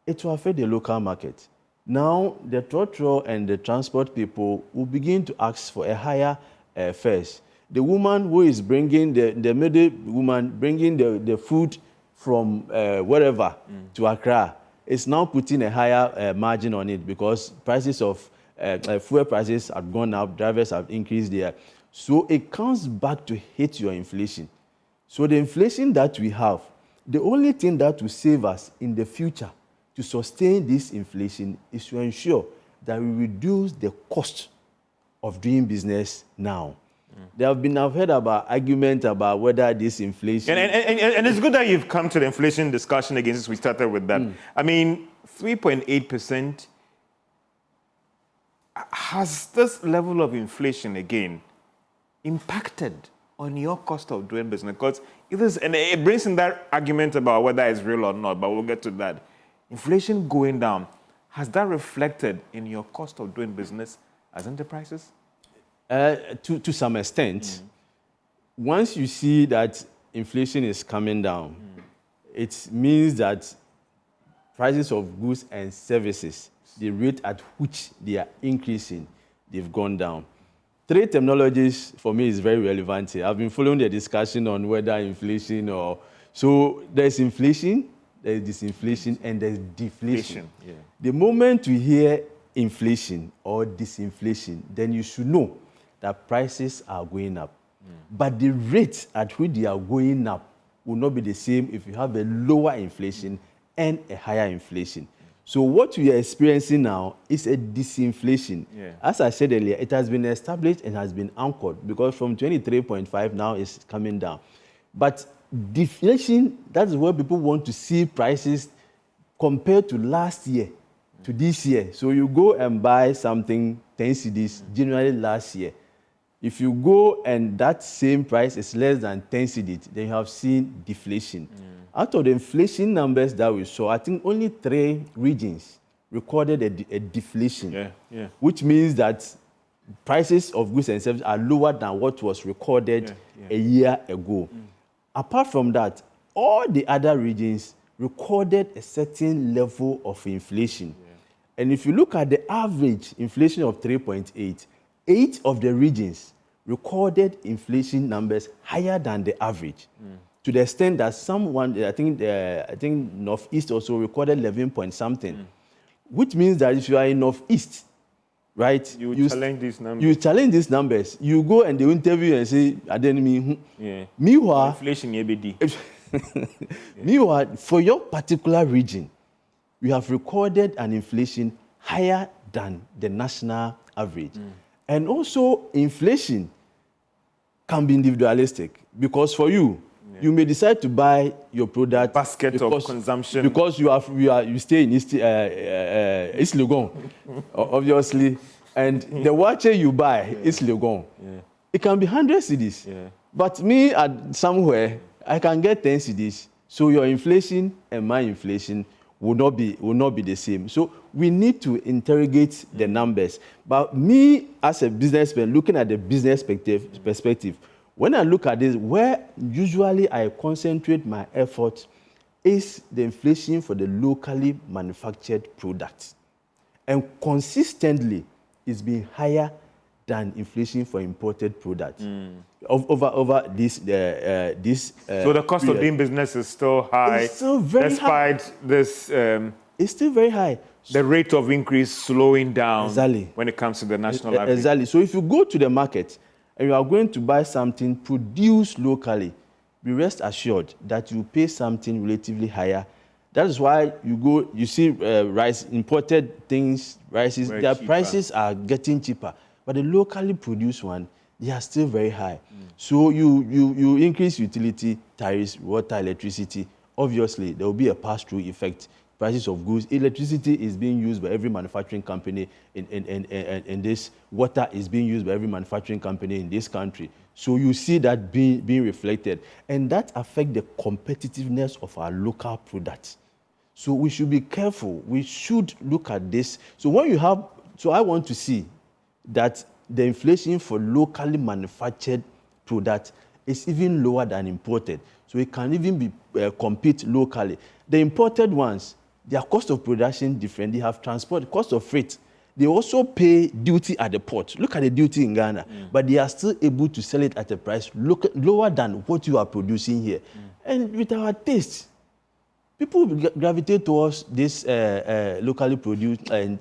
it will affect the local market. Now, the trotro and the transport people will begin to ask for a higher fares. The woman who is bringing, the middle woman bringing the food from wherever to Accra is now putting a higher margin on it because prices of fuel prices have gone up, drivers have increased there. So it comes back to hit your inflation. So the inflation that we have, the only thing that will save us in the future to sustain this inflation is to ensure that we reduce the cost of doing business now. I've heard about arguments about whether this inflation... And it's good that you've come to the inflation discussion again since we started with that. I mean, 3.8%, has this level of inflation again impacted on your cost of doing business? Because it brings in that argument about whether it's real or not, but we'll get to that. inflation going down, has that reflected in your cost of doing business as enterprises? To some extent. Once you see that inflation is coming down, it means that prices of goods and services, the rate at which they are increasing, they've gone down. Three terminologies for me is very relevant here. I've been following the discussion on whether inflation or... So there's inflation, there's disinflation, and there's deflation. Yeah. The moment you hear inflation or disinflation, then you should know that prices are going up. But the rate at which they are going up will not be the same if you have a lower inflation and a higher inflation. So what we are experiencing now is a disinflation. Yeah. As I said earlier, it has been established and has been anchored because from 23.5 now it's coming down. But deflation, that's where people want to see prices compared to last year, to this year. So you go and buy something 10 cedis January last year. If you go and that same price is less than 10 cedis, then you have seen deflation. Out of the inflation numbers that we saw, I think only 3 regions recorded a deflation, which means that prices of goods and services are lower than what was recorded a year ago. Apart from that, all the other regions recorded a certain level of inflation. And if you look at the average inflation of 3.8, 8 of the regions recorded inflation numbers higher than the average, to the extent that someone, I think Northeast also recorded 11 point something, which means that if you are in Northeast, right, you challenge these numbers. You challenge these numbers. You go and they interview and say, I didn't mean. Meanwhile, inflation meanwhile, for your particular region, we have recorded an inflation higher than the national average. And also, inflation can be individualistic because for you, you may decide to buy your product basket of consumption because you stay in East Legon, obviously, and the watch you buy is Legon. It can be 100 cedis, but me at somewhere I can get 10 cedis. So your inflation and my inflation will not be the same. So we need to interrogate the numbers. But me as a businessman, looking at the business perspective, when I look at this, where usually I concentrate my effort is the inflation for the locally manufactured products. And consistently, it's been higher than inflation for imported products over this. So the cost of doing business is still high. It's still very despite high. This. It's still very high. The rate of increase slowing down exactly. when it comes to the national average. Exactly. So if you go to the market and you are going to buy something produced locally, be rest assured that you pay something relatively higher. That is why you see rice, imported things, rices, their prices are getting cheaper. But the locally produced one, they are still very high. So you increase utility, tariffs, water, electricity. Obviously, there will be a pass-through effect. Prices of goods. Electricity is being used by every manufacturing company in this. Water is being used by every manufacturing company in this country. So you see that being reflected. And that affects the competitiveness of our local products. So we should be careful. We should look at this. So I want to see that the inflation for locally manufactured products is even lower than imported. So it can even be compete locally. The imported ones, their cost of production different. They have transport, cost of freight. They also pay duty at the port. Look at the duty in Ghana. But they are still able to sell it at a price lower than what you are producing here. And with our taste, people gravitate towards this locally produced and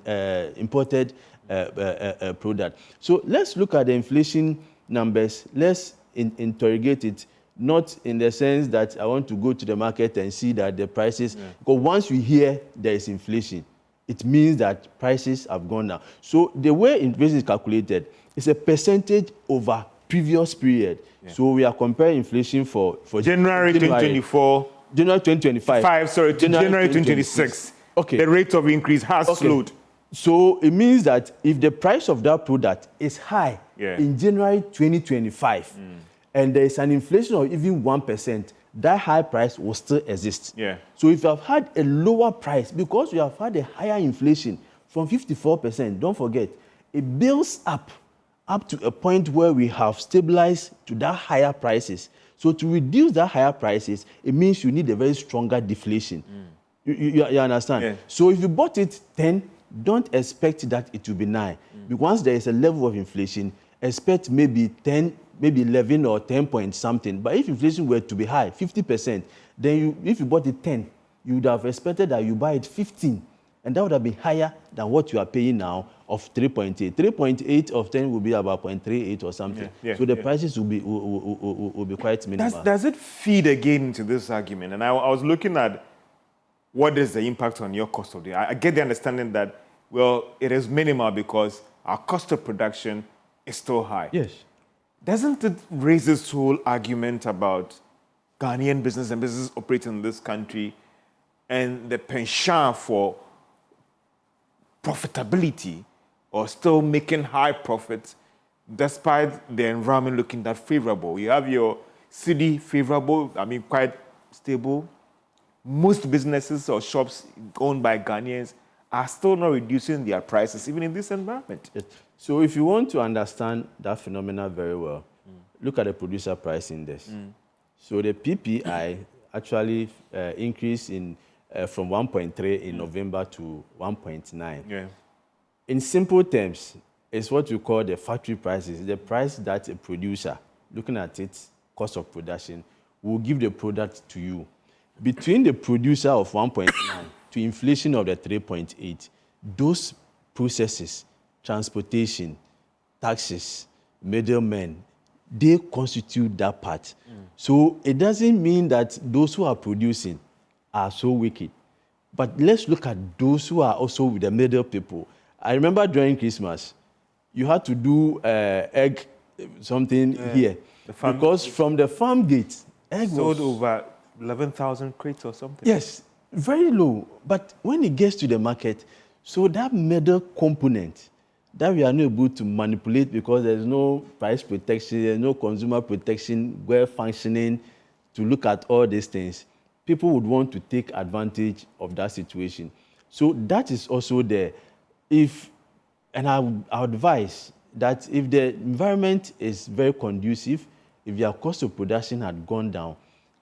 imported product. So let's look at the inflation numbers. Let's interrogate it. Not in the sense that I want to go to the market and see that the prices, because once we hear there is inflation, it means that prices have gone down. So the way inflation is calculated is a percentage over previous period. So we are comparing inflation for January 2024. January 2025. January 2026. Okay. The rate of increase has slowed. So it means that if the price of that product is high in January 2025, and there is an inflation of even 1%, that high price will still exist. Yeah. So if you have had a lower price, because you have had a higher inflation from 54%, don't forget, it builds up to a point where we have stabilized to that higher prices. So to reduce that higher prices, it means you need a very stronger deflation. You understand? Yeah. So if you bought it 10, don't expect that it will be 9. Because once there is a level of inflation, expect maybe 10, maybe 11 or 10 point something. But if inflation were to be high, 50%, then if you bought it 10, you would have expected that you buy it 15. And that would have been higher than what you are paying now of 3.8. 3.8 of 10 will be about 0.38 or something. So the prices will be quite minimal. Does it feed again into this argument? And I was looking at what is the impact on your cost of the... I get the understanding that, well, it is minimal because our cost of production is still high. Yes. Doesn't it raise this whole argument about Ghanaian business and businesses operating in this country and the penchant for profitability or still making high profits despite the environment looking that favorable? You have your city favorable, quite stable. Most businesses or shops owned by Ghanaians are still not reducing their prices, even in this environment. Yes. So if you want to understand that phenomenon very well, look at the producer price index. So the PPI actually increased from 1.3 in November to 1.9. Yeah. In simple terms, it's what you call the factory prices, the price that a producer, looking at its cost of production, will give the product to you. Between the producer of 1.9 to inflation of the 3.8, those processes, transportation, taxes, middlemen, they constitute that part. So it doesn't mean that those who are producing are so wicked. But let's look at those who are also with the middle people. I remember during Christmas, you had to do egg something here. Because from the farm gate, egg sold was over 11,000 crates or something. Yes, very low. But when it gets to the market, so that middle component that we are not able to manipulate because there's no price protection, there's no consumer protection, well functioning to look at all these things, people would want to take advantage of that situation. So that is also there. And I would advise that if the environment is very conducive, if your cost of production had gone down,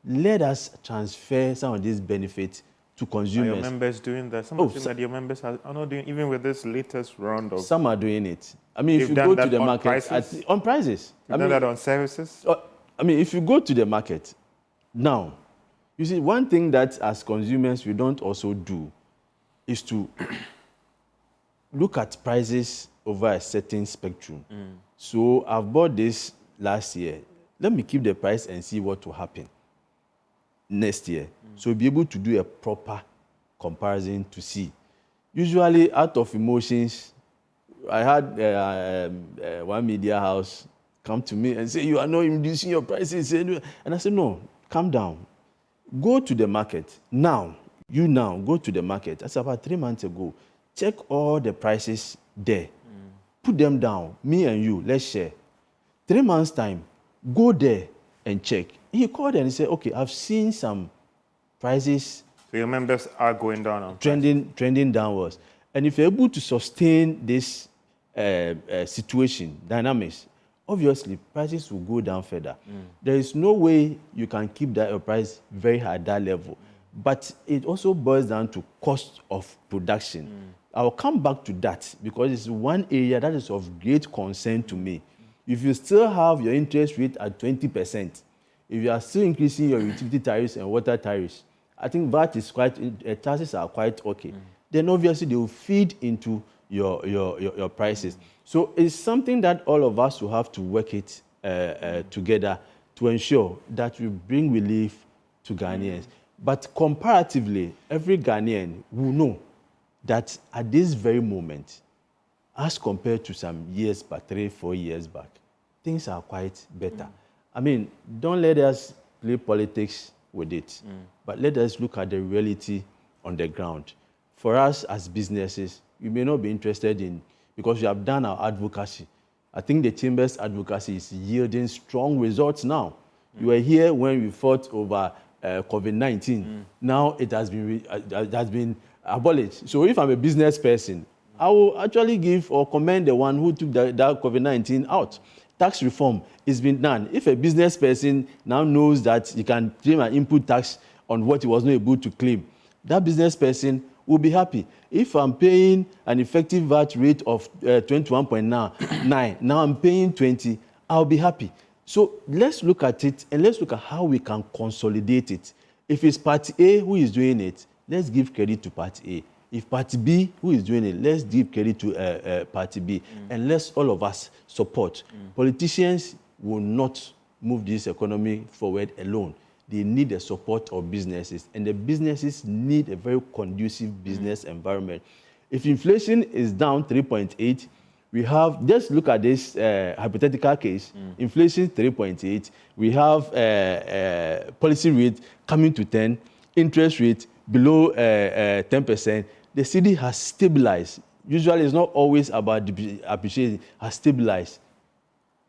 let us transfer some of these benefits to consumers. Are your members doing that? Some of the things that your members are not doing, even with this latest round of... Some are doing it. If you go to the market... On prices. You've done that on services? If you go to the market, now, you see, one thing that as consumers we don't also do is to look at prices over a certain spectrum. So I've bought this last year. Let me keep the price and see what will happen next year. So be able to do a proper comparison to see. Usually, out of emotions, I had one media house come to me and say, you are not reducing your prices. And I said, no, calm down. Go to the market. Now go to the market. That's about 3 months ago. Check all the prices there. Put them down. Me and you, let's share. 3 months' time, go there and check. He called and he said, okay, I've seen some prices. So your members are going down on trending downwards. And if you're able to sustain this situation, dynamics, obviously prices will go down further. There is no way you can keep that price very high at that level. But it also boils down to cost of production. I'll come back to that because it's one area that is of great concern to me. If you still have your interest rate at 20%, if you are still increasing your utility tariffs and water tariffs, I think VAT is taxes are quite okay. Then obviously they will feed into your prices. So it's something that all of us will have to work it together to ensure that we bring relief to Ghanaians. But comparatively, every Ghanaian will know that at this very moment, as compared to some years back, 3-4 years back, things are quite better. Don't let us play politics with it, but let us look at the reality on the ground. For us as businesses, you may not be interested in, because we have done our advocacy. I think the Chamber's advocacy is yielding strong results now. You were here when we fought over COVID-19. Now it has been abolished. So if I'm a business person, I will actually give or commend the one who took that COVID-19 out. Tax reform is being done. If a business person now knows that he can claim an input tax on what he was not able to claim, that business person will be happy. If I'm paying an effective VAT rate of 21.9, now I'm paying 20, I'll be happy. So let's look at it and let's look at how we can consolidate it. If it's Party A who is doing it, let's give credit to Party A. If Party B who is doing it, let's give credit to Party B. And let's all of us support. Politicians will not move this economy forward alone. They need the support of businesses, and the businesses need a very conducive business environment. If inflation is down 3.8, we have, just look at this hypothetical case, inflation 3.8, we have policy rate coming to 10, interest rate below 10%, the cedi has stabilized. Usually it's not always about appreciation, has stabilized.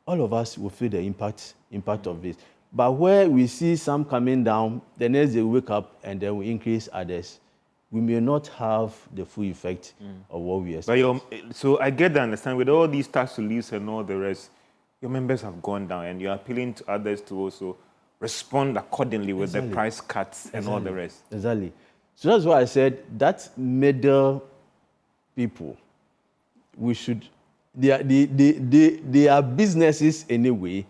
All of us will feel the impact of this. But where we see some coming down, the next day we wake up and then we increase others. We may not have the full effect of what we expect. So I get the understanding, with all these tax reliefs and all the rest, your members have gone down and you're appealing to others to also respond accordingly with the price cuts and all the rest. Exactly. So that's why I said that middle people, we should, they are businesses anyway,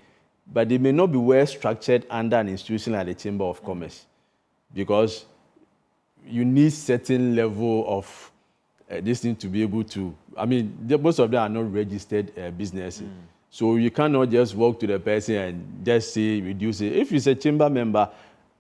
but they may not be well structured under an institution like the Chamber of Commerce, because you need certain level of this thing to be able to, I mean, most of them are not registered businesses. So you cannot just walk to the person and just say, reduce it. If it's a chamber member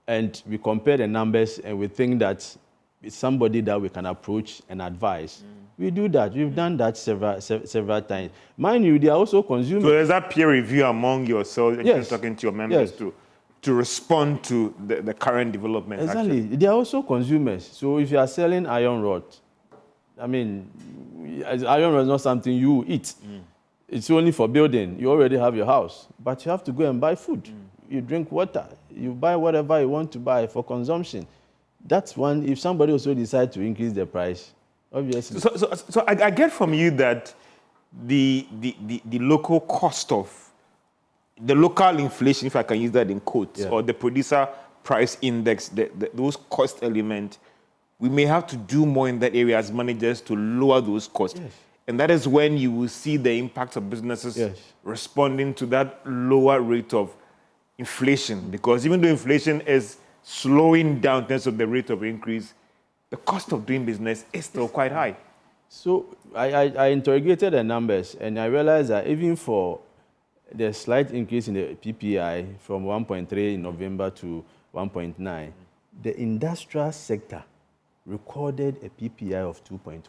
and we compare the numbers and we think that it's somebody that we can approach and advise, we do that. We've done that several times. Mind you, they are also consumers. So there's that peer review among yourselves and just talking to your members to respond to the current development. Exactly. Actually. They are also consumers. So if you are selling iron rod, I mean, iron rod is not something you eat. It's only for building. You already have your house, but you have to go and buy food. You drink water. You buy whatever you want to buy for consumption. That's one. If somebody also decides to increase the price, obviously. So I get from you that the local cost of the local inflation, if I can use that in quotes, or the producer price index, those cost elements, we may have to do more in that area as managers to lower those costs. Yes. And that is when you will see the impact of businesses responding to that lower rate of inflation. Because even though inflation is slowing down in terms of the rate of increase, the cost of doing business is still quite high. So I interrogated the numbers, and I realized that even for the slight increase in the PPI from 1.3 in November to 1.9, the industrial sector recorded a PPI of 2.1.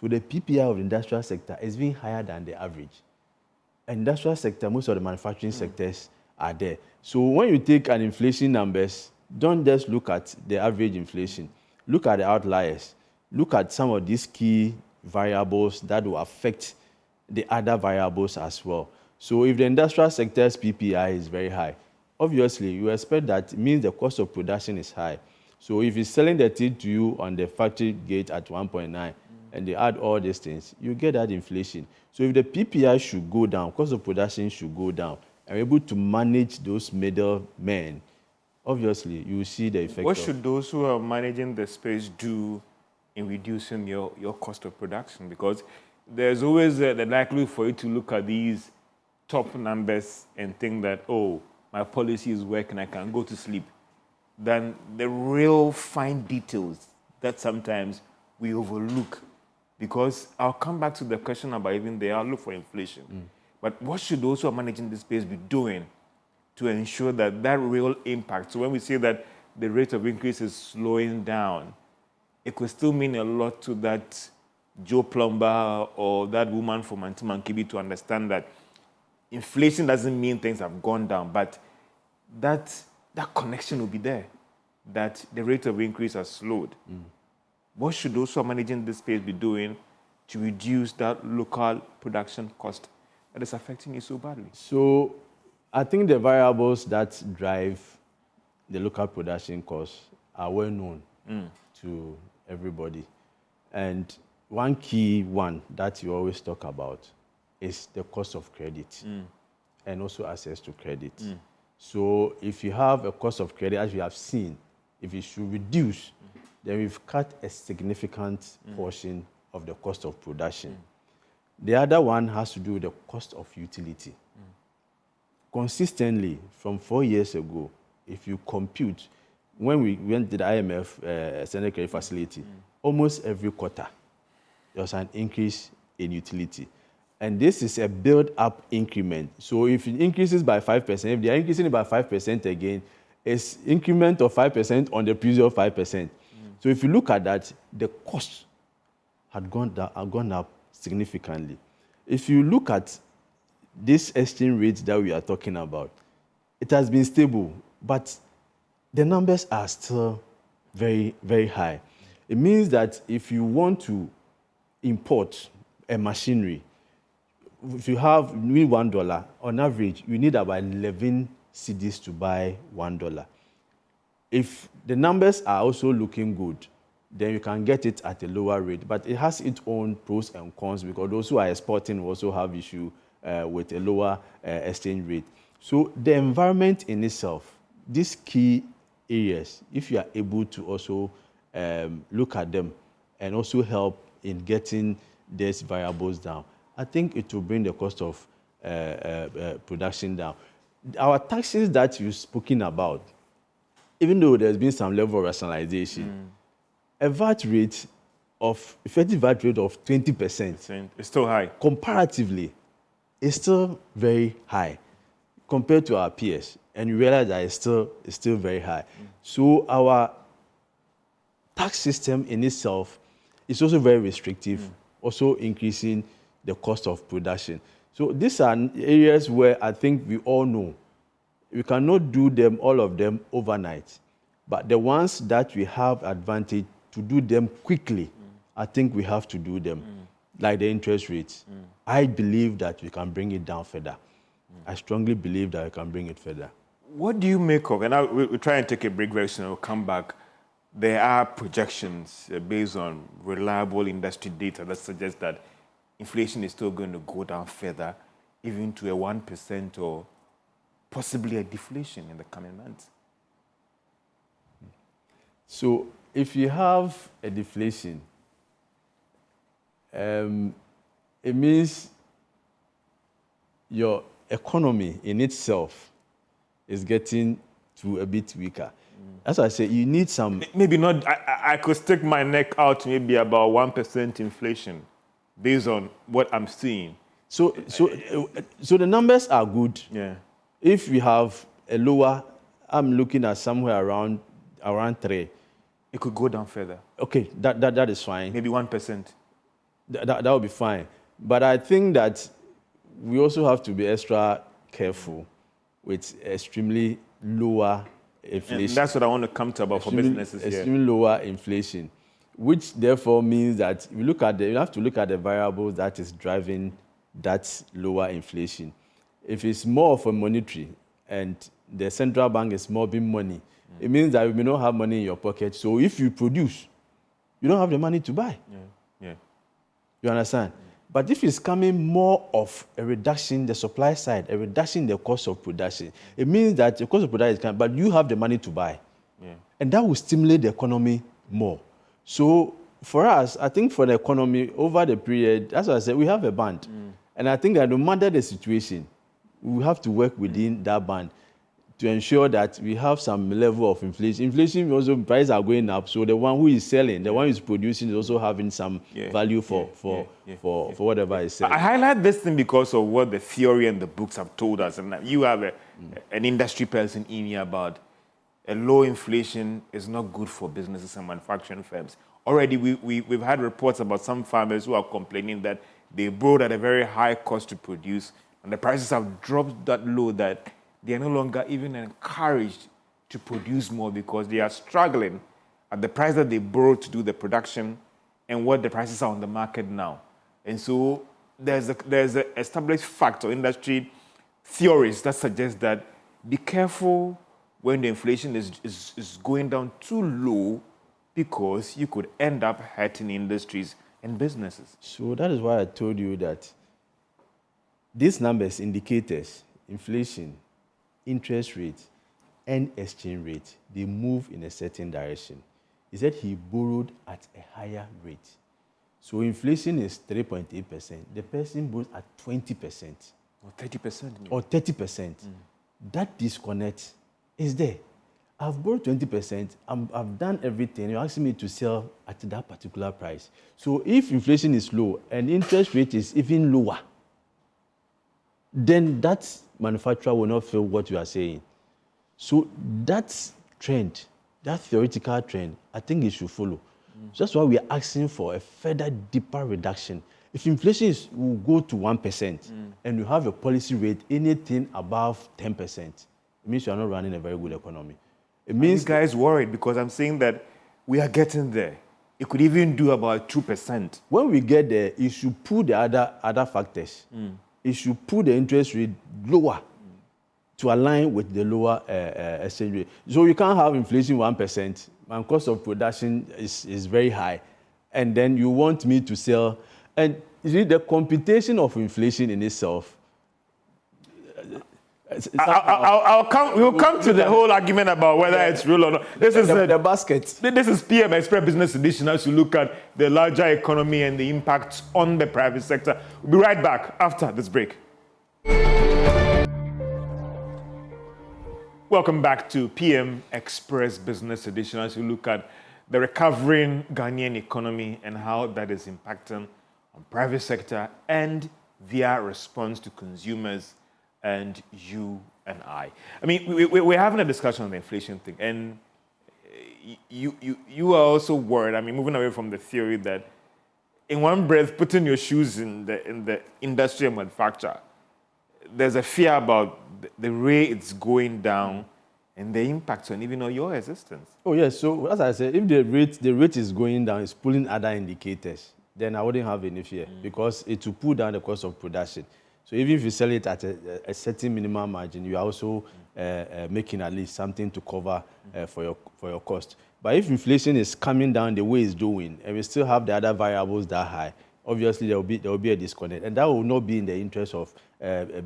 So the PPI of the industrial sector is being higher than the average. Industrial sector, most of the manufacturing sectors are there. So when you take an inflation numbers, don't just look at the average inflation. Look at the outliers. Look at some of these key variables that will affect the other variables as well. So if the industrial sector's PPI is very high, obviously you expect that it means the cost of production is high. So if it's selling the tea to you on the factory gate at 1.9, and they add all these things, you get that inflation. So if the PPI should go down, cost of production should go down, and we're able to manage those middlemen, obviously you will see the effect. What should those who are managing the space do in reducing your cost of production? Because there's always the likelihood for you to look at these top numbers and think that, oh, my policy is working, I can go to sleep. Then the real fine details that sometimes we overlook. Because I'll come back to the question about even the outlook for inflation. But what should those who are managing this space be doing to ensure that that real impact, so when we say that the rate of increase is slowing down, it could still mean a lot to that Joe Plumber or that woman from Antimankibi to understand that inflation doesn't mean things have gone down, but that connection will be there, that the rate of increase has slowed. What should those who are managing this space be doing to reduce that local production cost that is affecting you so badly? So I think the variables that drive the local production costs are well known to everybody. And one key one that you always talk about is the cost of credit and also access to credit. So if you have a cost of credit, as we have seen, if it should reduce, then we've cut a significant portion of the cost of production. The other one has to do with the cost of utility. Consistently, from 4 years ago, if you compute, when we went to the IMF Standard Credit Facility, almost every quarter, there was an increase in utility. And this is a build-up increment. So if it increases by 5%, if they are increasing it by 5% again, it's increment of 5% on the previous 5%. So if you look at that, the cost had gone up significantly. If you look at this exchange rate that we are talking about, it has been stable, but the numbers are still very, very high. It means that if you want to import a machinery, if you need $1, on average, you need about 11 cedis to buy $1. If the numbers are also looking good, then you can get it at a lower rate. But it has its own pros and cons because those who are exporting also have issue with a lower exchange rate. So the environment in itself, these key areas, if you are able to also look at them and also help in getting these variables down, I think it will bring the cost of production down. Our taxes that you've spoken about, even though there's been some level of rationalization, a VAT rate of effective VAT rate of 20% is still high. Comparatively, it's still very high compared to our peers, and you realize that it's still very high. So our tax system in itself is also very restrictive, also increasing the cost of production. So these are areas where I think we all know we cannot do them, all of them, overnight. But the ones that we have advantage to do them quickly, I think we have to do them, like the interest rates. I believe that we can bring it down further. I strongly believe that we can bring it further. What do you make of, and we'll try and take a break very soon, we'll come back. There are projections based on reliable industry data that suggest that inflation is still going to go down further, even to a 1% or possibly a deflation in the coming months. So if you have a deflation, it means your economy in itself is getting to a bit weaker. As I say, you need some... Maybe not, I could stick my neck out maybe about 1% inflation based on what I'm seeing. So the numbers are good. Yeah. If we have a lower, I'm looking at somewhere around 3. It could go down further. Okay, that is fine. Maybe 1%. That would be fine. But I think that we also have to be extra careful with extremely lower inflation. And that's what I want to come to about for businesses here. Extremely lower inflation, which therefore means that you have to look at the variable that is driving that lower inflation. If it's more of a monetary and the central bank is mobbing money, it means that you may not have money in your pocket. So if you produce, you don't have the money to buy. Yeah. You understand? But if it's coming more of a reduction, the supply side, a reduction in the cost of production, it means that the cost of production is coming, but you have the money to buy. Yeah. And that will stimulate the economy more. So for us, I think for the economy, over the period, as I said, we have a band. And I think that no matter the situation, we have to work within that band to ensure that we have some level of inflation. Inflation, also prices are going up, so the one who is selling, the one who is producing is also having some value for whatever is selling. I highlight this thing because of what the theory and the books have told us, and you have an industry person in here about a low inflation is not good for businesses and manufacturing firms. Already we've had reports about some farmers who are complaining that they borrowed at a very high cost to produce, and the prices have dropped that low that they are no longer even encouraged to produce more because they are struggling at the price that they borrowed to do the production and what the prices are on the market now. And so there's a established fact or industry theories that suggest that be careful when the inflation is going down too low because you could end up hurting industries and businesses. So that is why I told you that these numbers, indicators, inflation, interest rate, and exchange rate, they move in a certain direction. He said he borrowed at a higher rate. So inflation is 3.8%. The person borrows at 20%. Or 30%. Or 30%. That disconnect is there. I've borrowed 20%, I've done everything, you're asking me to sell at that particular price. So if inflation is low and interest rate is even lower, then that manufacturer will not feel what you are saying. So that trend, that theoretical trend, I think it should follow. So that's why we are asking for a further deeper reduction. If inflation will go to 1% and you have a policy rate anything above 10%, it means you are not running a very good economy. It means you guys worried because I'm saying that we are getting there. It could even do about 2%. When we get there, it should pull the other factors. It should pull the interest rate lower to align with the lower exchange rate. So you can't have inflation 1%, and cost of production is very high, and then you want me to sell. And you see, the computation of inflation in itself. We'll come to the whole argument about whether it's real or not. This is the basket. This is PM Express Business Edition as you look at the larger economy and the impacts on the private sector. We'll be right back after this break. Welcome back to PM Express Business Edition as we look at the recovering Ghanaian economy and how that is impacting on private sector and their response to consumers and you and I. I mean, we're having a discussion on the inflation thing, and you are also worried. I mean, moving away from the theory that in one breath, putting your shoes in the industry and manufacture, there's a fear about the rate it's going down and the impact on even on your existence. Oh yes. So as I said, if the rate is going down, it's pulling other indicators, then I wouldn't have any fear because it will pull down the cost of production. So even if you sell it at a certain minimum margin, you are also making at least something to cover for your cost. But if inflation is coming down the way it's doing, and we still have the other variables that high, obviously there will be a disconnect, and that will not be in the interest of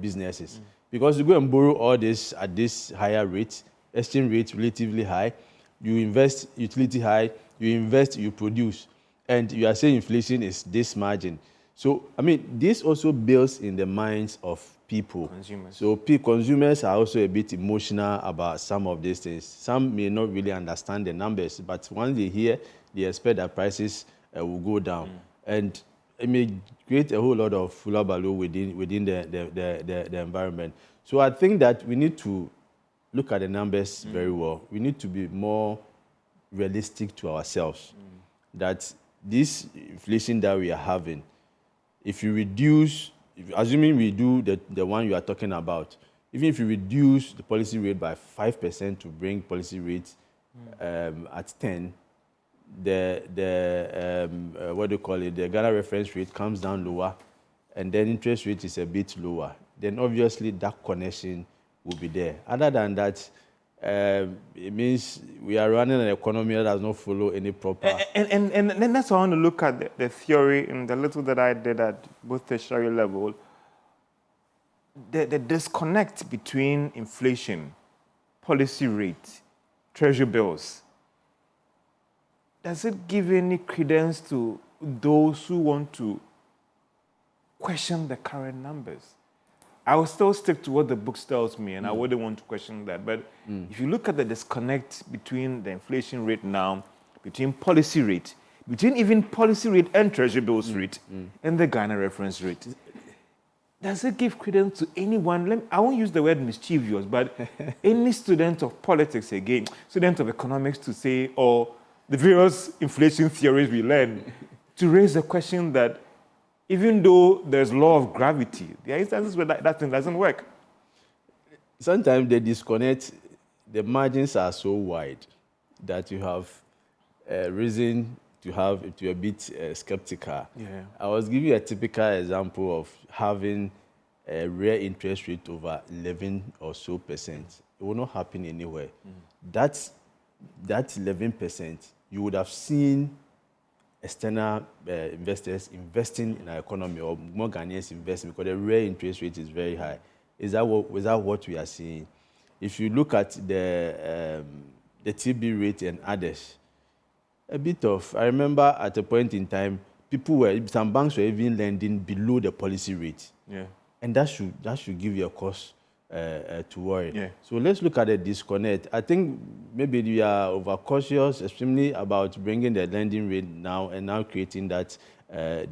businesses. Because you go and borrow all this at this higher rate, exchange rate relatively high, you invest utility high, you invest, you produce, and you are saying inflation is this margin. So, I mean, this also builds in the minds of people. Consumers. So, consumers are also a bit emotional about some of these things. Some may not really understand the numbers, but once they hear, they expect that prices will go down. And it may create a whole lot of hullabaloo within the environment. So, I think that we need to look at the numbers very well. We need to be more realistic to ourselves that this inflation that we are having, if you reduce, assuming we do the one you are talking about, even if you reduce the policy rate by 5% to bring policy rates at 10, what do you call it? The Ghana reference rate comes down lower, and then interest rate is a bit lower. Then obviously that connection will be there. Other than that, it means we are running an economy that does not follow any proper... And then that's why I want to look at the theory and the little that I did at both tertiary level. The disconnect between inflation, policy rate, treasury bills. Does it give any credence to those who want to question the current numbers? I will still stick to what the book tells me, and I wouldn't want to question that. But if you look at the disconnect between the inflation rate now, between policy rate, between even policy rate and treasury bills rate, and the Ghana reference rate, does it give credence to anyone? I won't use the word mischievous, but any student of politics again, student of economics to say, or the various inflation theories we learn, to raise the question that even though there's law of gravity, there are instances where that thing doesn't work. Sometimes they disconnect, the margins are so wide that you have reason to be a bit skeptical. Yeah. I was giving you a typical example of having a real interest rate over 11 or so percent, it will not happen anywhere. That 11%, you would have seen external investors investing in our economy, or more Ghanaians investing, because the real interest rate is very high. Is that what we are seeing? If you look at the TB rate and others, a bit of, I remember at a point in time, some banks were even lending below the policy rate. Yeah. And that should give you a cause to worry. Yeah. So let's look at the disconnect. I think maybe we are overcautious, extremely, about bringing the lending rate now and now creating that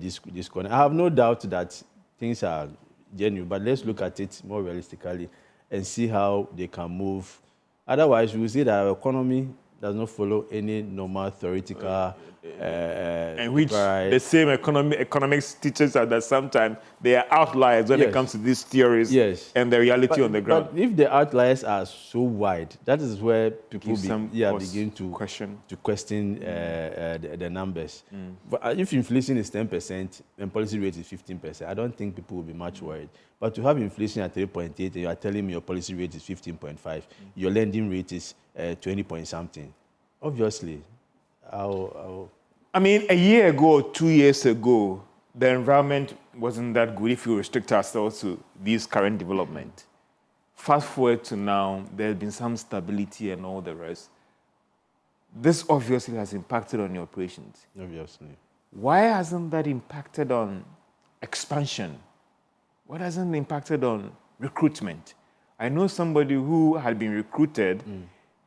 disconnect. I have no doubt that things are genuine, but let's look at it more realistically and see how they can move. Otherwise, we will see that our economy does not follow any normal theoretical and which the same economics teaches us that sometimes they are outliers when it comes to these theories and the reality on the ground. But if the outliers are so wide, that is where people begin to question the numbers. But if inflation is 10% and policy rate is 15%, I don't think people will be much worried. But to have inflation at 3.8 and you are telling me your policy rate is 15.5, your lending rate is 20 point something, obviously, I mean, a year ago or 2 years ago, the environment wasn't that good if you restrict ourselves to these current development. Fast forward to now, there's been some stability and all the rest. This obviously has impacted on your operations. Obviously. Why hasn't that impacted on expansion? Why hasn't it impacted on recruitment? I know somebody who had been recruited.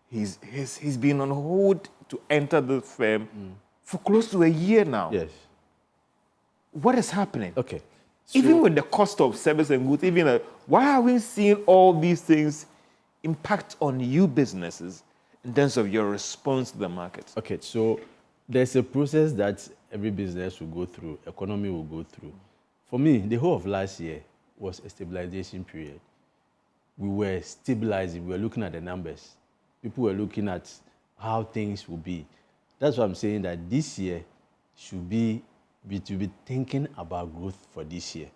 He's been on hold to enter the firm for close to a year now. Yes. What is happening? Okay. So, even with the cost of service and goods, why are we seeing all these things impact on you businesses in terms of your response to the market? Okay, so there's a process that every business will go through, economy will go through. For me, the whole of last year was a stabilization period. We were stabilizing, we were looking at the numbers. People were looking at how things will be. That's why I'm saying that this year should be to be thinking about growth for this year.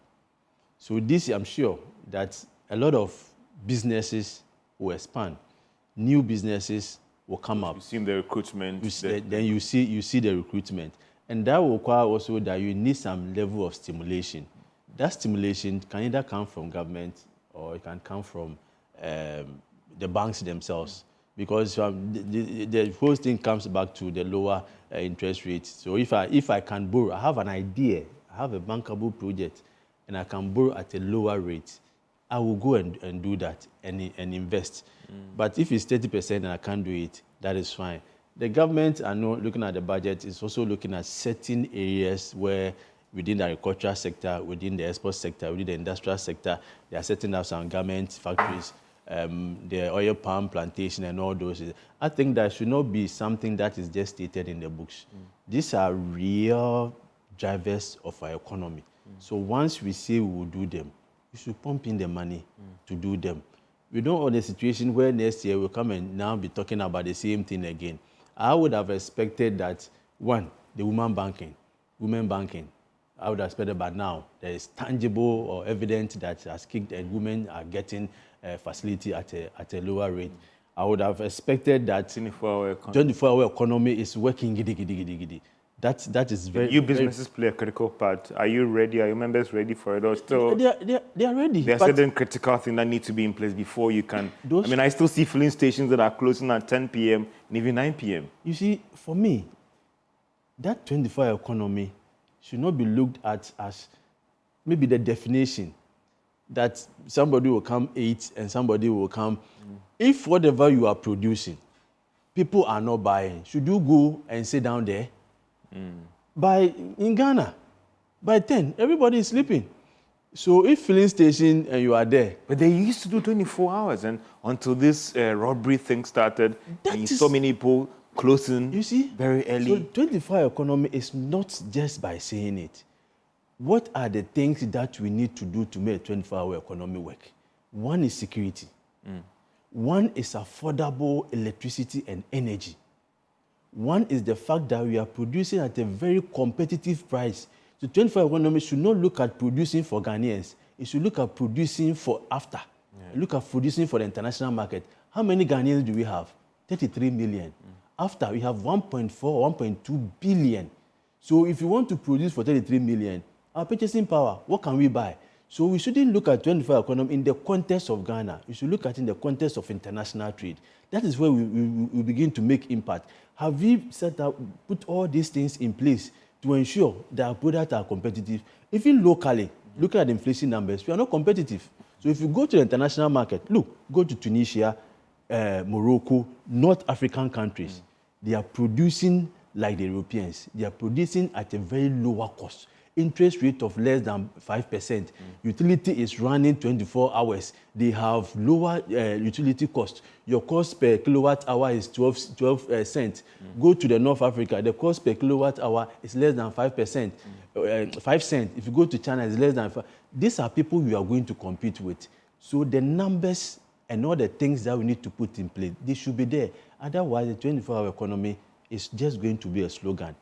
So this year, I'm sure that a lot of businesses will expand. New businesses will come up. You've seen the recruitment. Then you see the recruitment. And that will require also that you need some level of stimulation. That stimulation can either come from government or it can come from the banks themselves. Because the whole thing comes back to the lower interest rate. So if I can borrow, I have an idea, I have a bankable project, and I can borrow at a lower rate, I will go and do that and invest. But if it's 30% and I can't do it, that is fine. The government, I know, looking at the budget, is also looking at certain areas where within the agricultural sector, within the export sector, within the industrial sector, they are setting up some garment factories. The oil palm plantation and all those. I think that should not be something that is just stated in the books. These are real drivers of our economy. So once we say we will do them, we should pump in the money to do them. We don't want a situation where next year we'll come and now be talking about the same thing again. I would have expected that, one, the women banking, I would have expected, but now there is tangible or evident that has kicked and women are getting facility at a lower rate. I would have expected that 24-hour economy is working giddy. That is very... You businesses play a critical part. Are you ready? Are your members ready for it? Or still, they are ready. There are certain critical things that need to be in place before you can... I still see filling stations that are closing at 10 p.m. and even 9 p.m. You see, for me, that 24-hour economy should not be looked at as maybe the definition that somebody will come 8 and somebody will come. If whatever you are producing, people are not buying, should you go and sit down there? In Ghana, by 10, everybody is sleeping. So if filling station and you are there. But they used to do 24 hours and until this robbery thing started, and you saw many people closing very early. So 24-hour economy is not just by saying it. What are the things that we need to do to make a 24-hour economy work? One is security. One is affordable electricity and energy. One is the fact that we are producing at a very competitive price The 24-hour economy should not look at producing for Ghanaians. It should look at producing for after. Look at producing for the international market. How many Ghanaians do we have? 33 million. After, we have 1.4, 1.2 billion. So if you want to produce for 33 million, our purchasing power, what can we buy? So we shouldn't look at 24-hour economy in the context of Ghana. We should look at it in the context of international trade. That is where we begin to make impact. Have we set up, put all these things in place to ensure that our products are competitive? Even locally, looking at the inflation numbers, we are not competitive. So if you go to the international market, look, go to Tunisia, Morocco, North African countries, they are producing like the Europeans. They are producing at a very lower cost. Interest rate of less than 5%. Utility is running 24 hours. They have lower utility cost. Your cost per kilowatt hour is 12 cents. Go to the North Africa, the cost per kilowatt hour is less than 5%, 5 cents. If you go to China, it's less than 5. These are people you are going to compete with. So the numbers and all the things that we need to put in place, they should be there. Otherwise, the 24-hour economy is just going to be a slogan.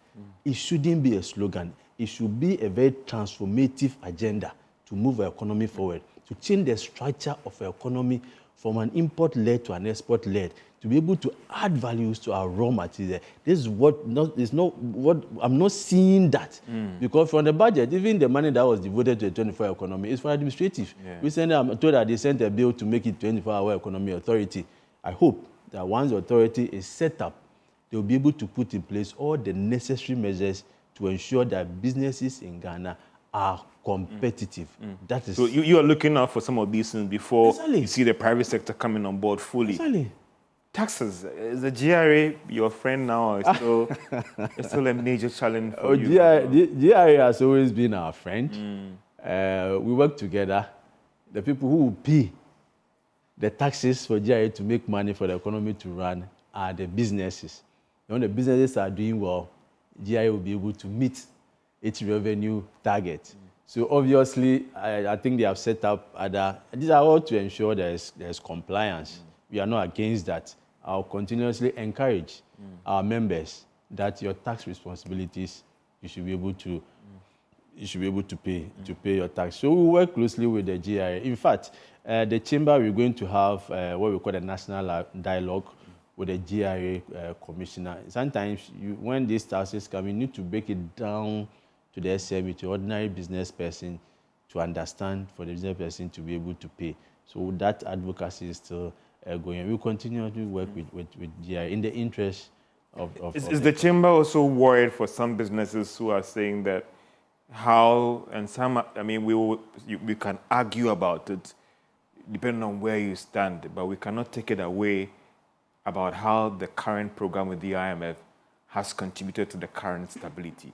It shouldn't be a slogan. It should be a very transformative agenda to move our economy forward, to change the structure of our economy from an import-led to an export-led, to be able to add values to our raw material. This is I'm not seeing that. Because from the budget, even the money that was devoted to the 24-hour economy is for administrative. Recently, I'm told that they sent a bill to make it 24-hour economy authority. I hope that once the authority is set up, they'll be able to put in place all the necessary measures to ensure that businesses in Ghana are competitive. That is. So you are looking out for some of these things before Exactly. you see the private sector coming on board fully. Exactly. Taxes, is the GRA your friend now, or it's still a major challenge for you? GRA has always been our friend. We work together. The people who will pay the taxes for GRA to make money for the economy to run are the businesses. When the businesses are doing well, GRA will be able to meet its revenue target. So obviously, I think they have set up these are all to ensure there's compliance. We are not against that. I'll continuously encourage our members that your tax responsibilities, you should be able to pay your tax. So we work closely with the GRA. In fact, the chamber, we're going to have what we call a national dialogue with the GRA commissioner. Sometimes when these taxes come, you need to break it down to the SME, to ordinary business person, to understand, for the business person to be able to pay. So that advocacy is still going. We continue to work with GRA in the interest of Is the chamber also worried for some businesses who are saying that we can argue about it depending on where you stand, but we cannot take it away about how the current program with the IMF has contributed to the current stability.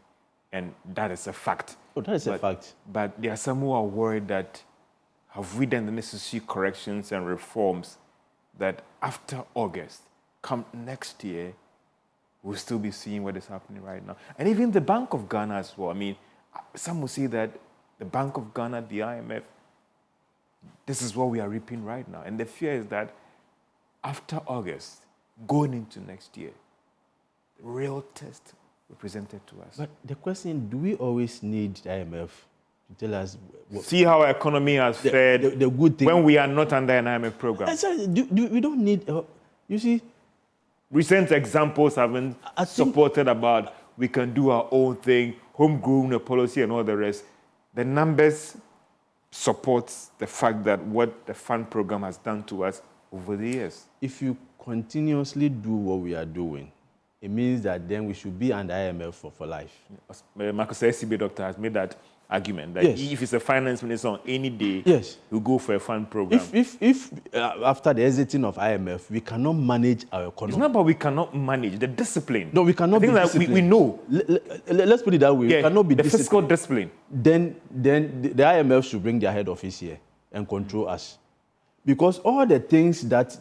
And that is a fact. Oh, that is a fact. But there are some who are worried that have we done the necessary corrections and reforms that after August, come next year, we'll still be seeing what is happening right now. And even the Bank of Ghana as well. I mean, some will say that the Bank of Ghana, the IMF, this is what we are reaping right now. And the fear is that after August, going into next year, the real test will be presented to us. But the question, do we always need the IMF to tell us? See how our economy has fared the good thing. when we are not under an IMF program. We don't need, you see. Recent examples haven't supported about we can do our own thing, homegrown policy and all the rest. The numbers supports the fact that what the fund program has done to us over the years. If you continuously do what we are doing, it means that then we should be under IMF for life. Marcus, the SCB doctor, has made that argument that if it's a finance minister on any day, he'll go for a fund program. If after the exiting of IMF, we cannot manage our economy. It's not about we cannot manage, the discipline. No, we cannot be disciplined. We know. Let's put it that way. We cannot be disciplined. The fiscal discipline. Then the IMF should bring their head office here and control us. Because all the things that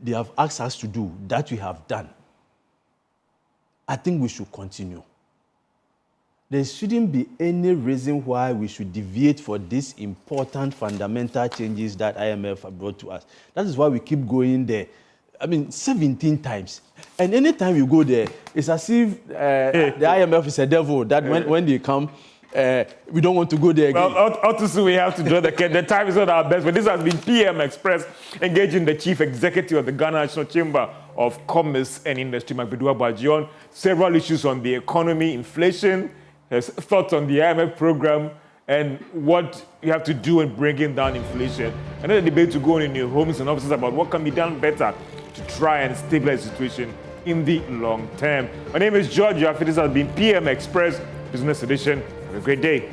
they have asked us to do, that we have done, I think we should continue. There shouldn't be any reason why we should deviate for these important fundamental changes that IMF have brought to us. That is why we keep going there. 17 times. And anytime you go there, it's as if the IMF is a devil, that when they come, we don't want to go there again. Well, also we have to draw the curtain. The time is not our best, but this has been PM Express, engaging the Chief Executive of the Ghana National Chamber of Commerce and Industry, Badu Aboagye, on several issues on the economy, inflation, his thoughts on the IMF program, and what you have to do in bringing down inflation. And then the debate to go on in your homes and offices about what can be done better to try and stabilize the situation in the long term. My name is George Yaffe. This has been PM Express Business Edition. Have a great day.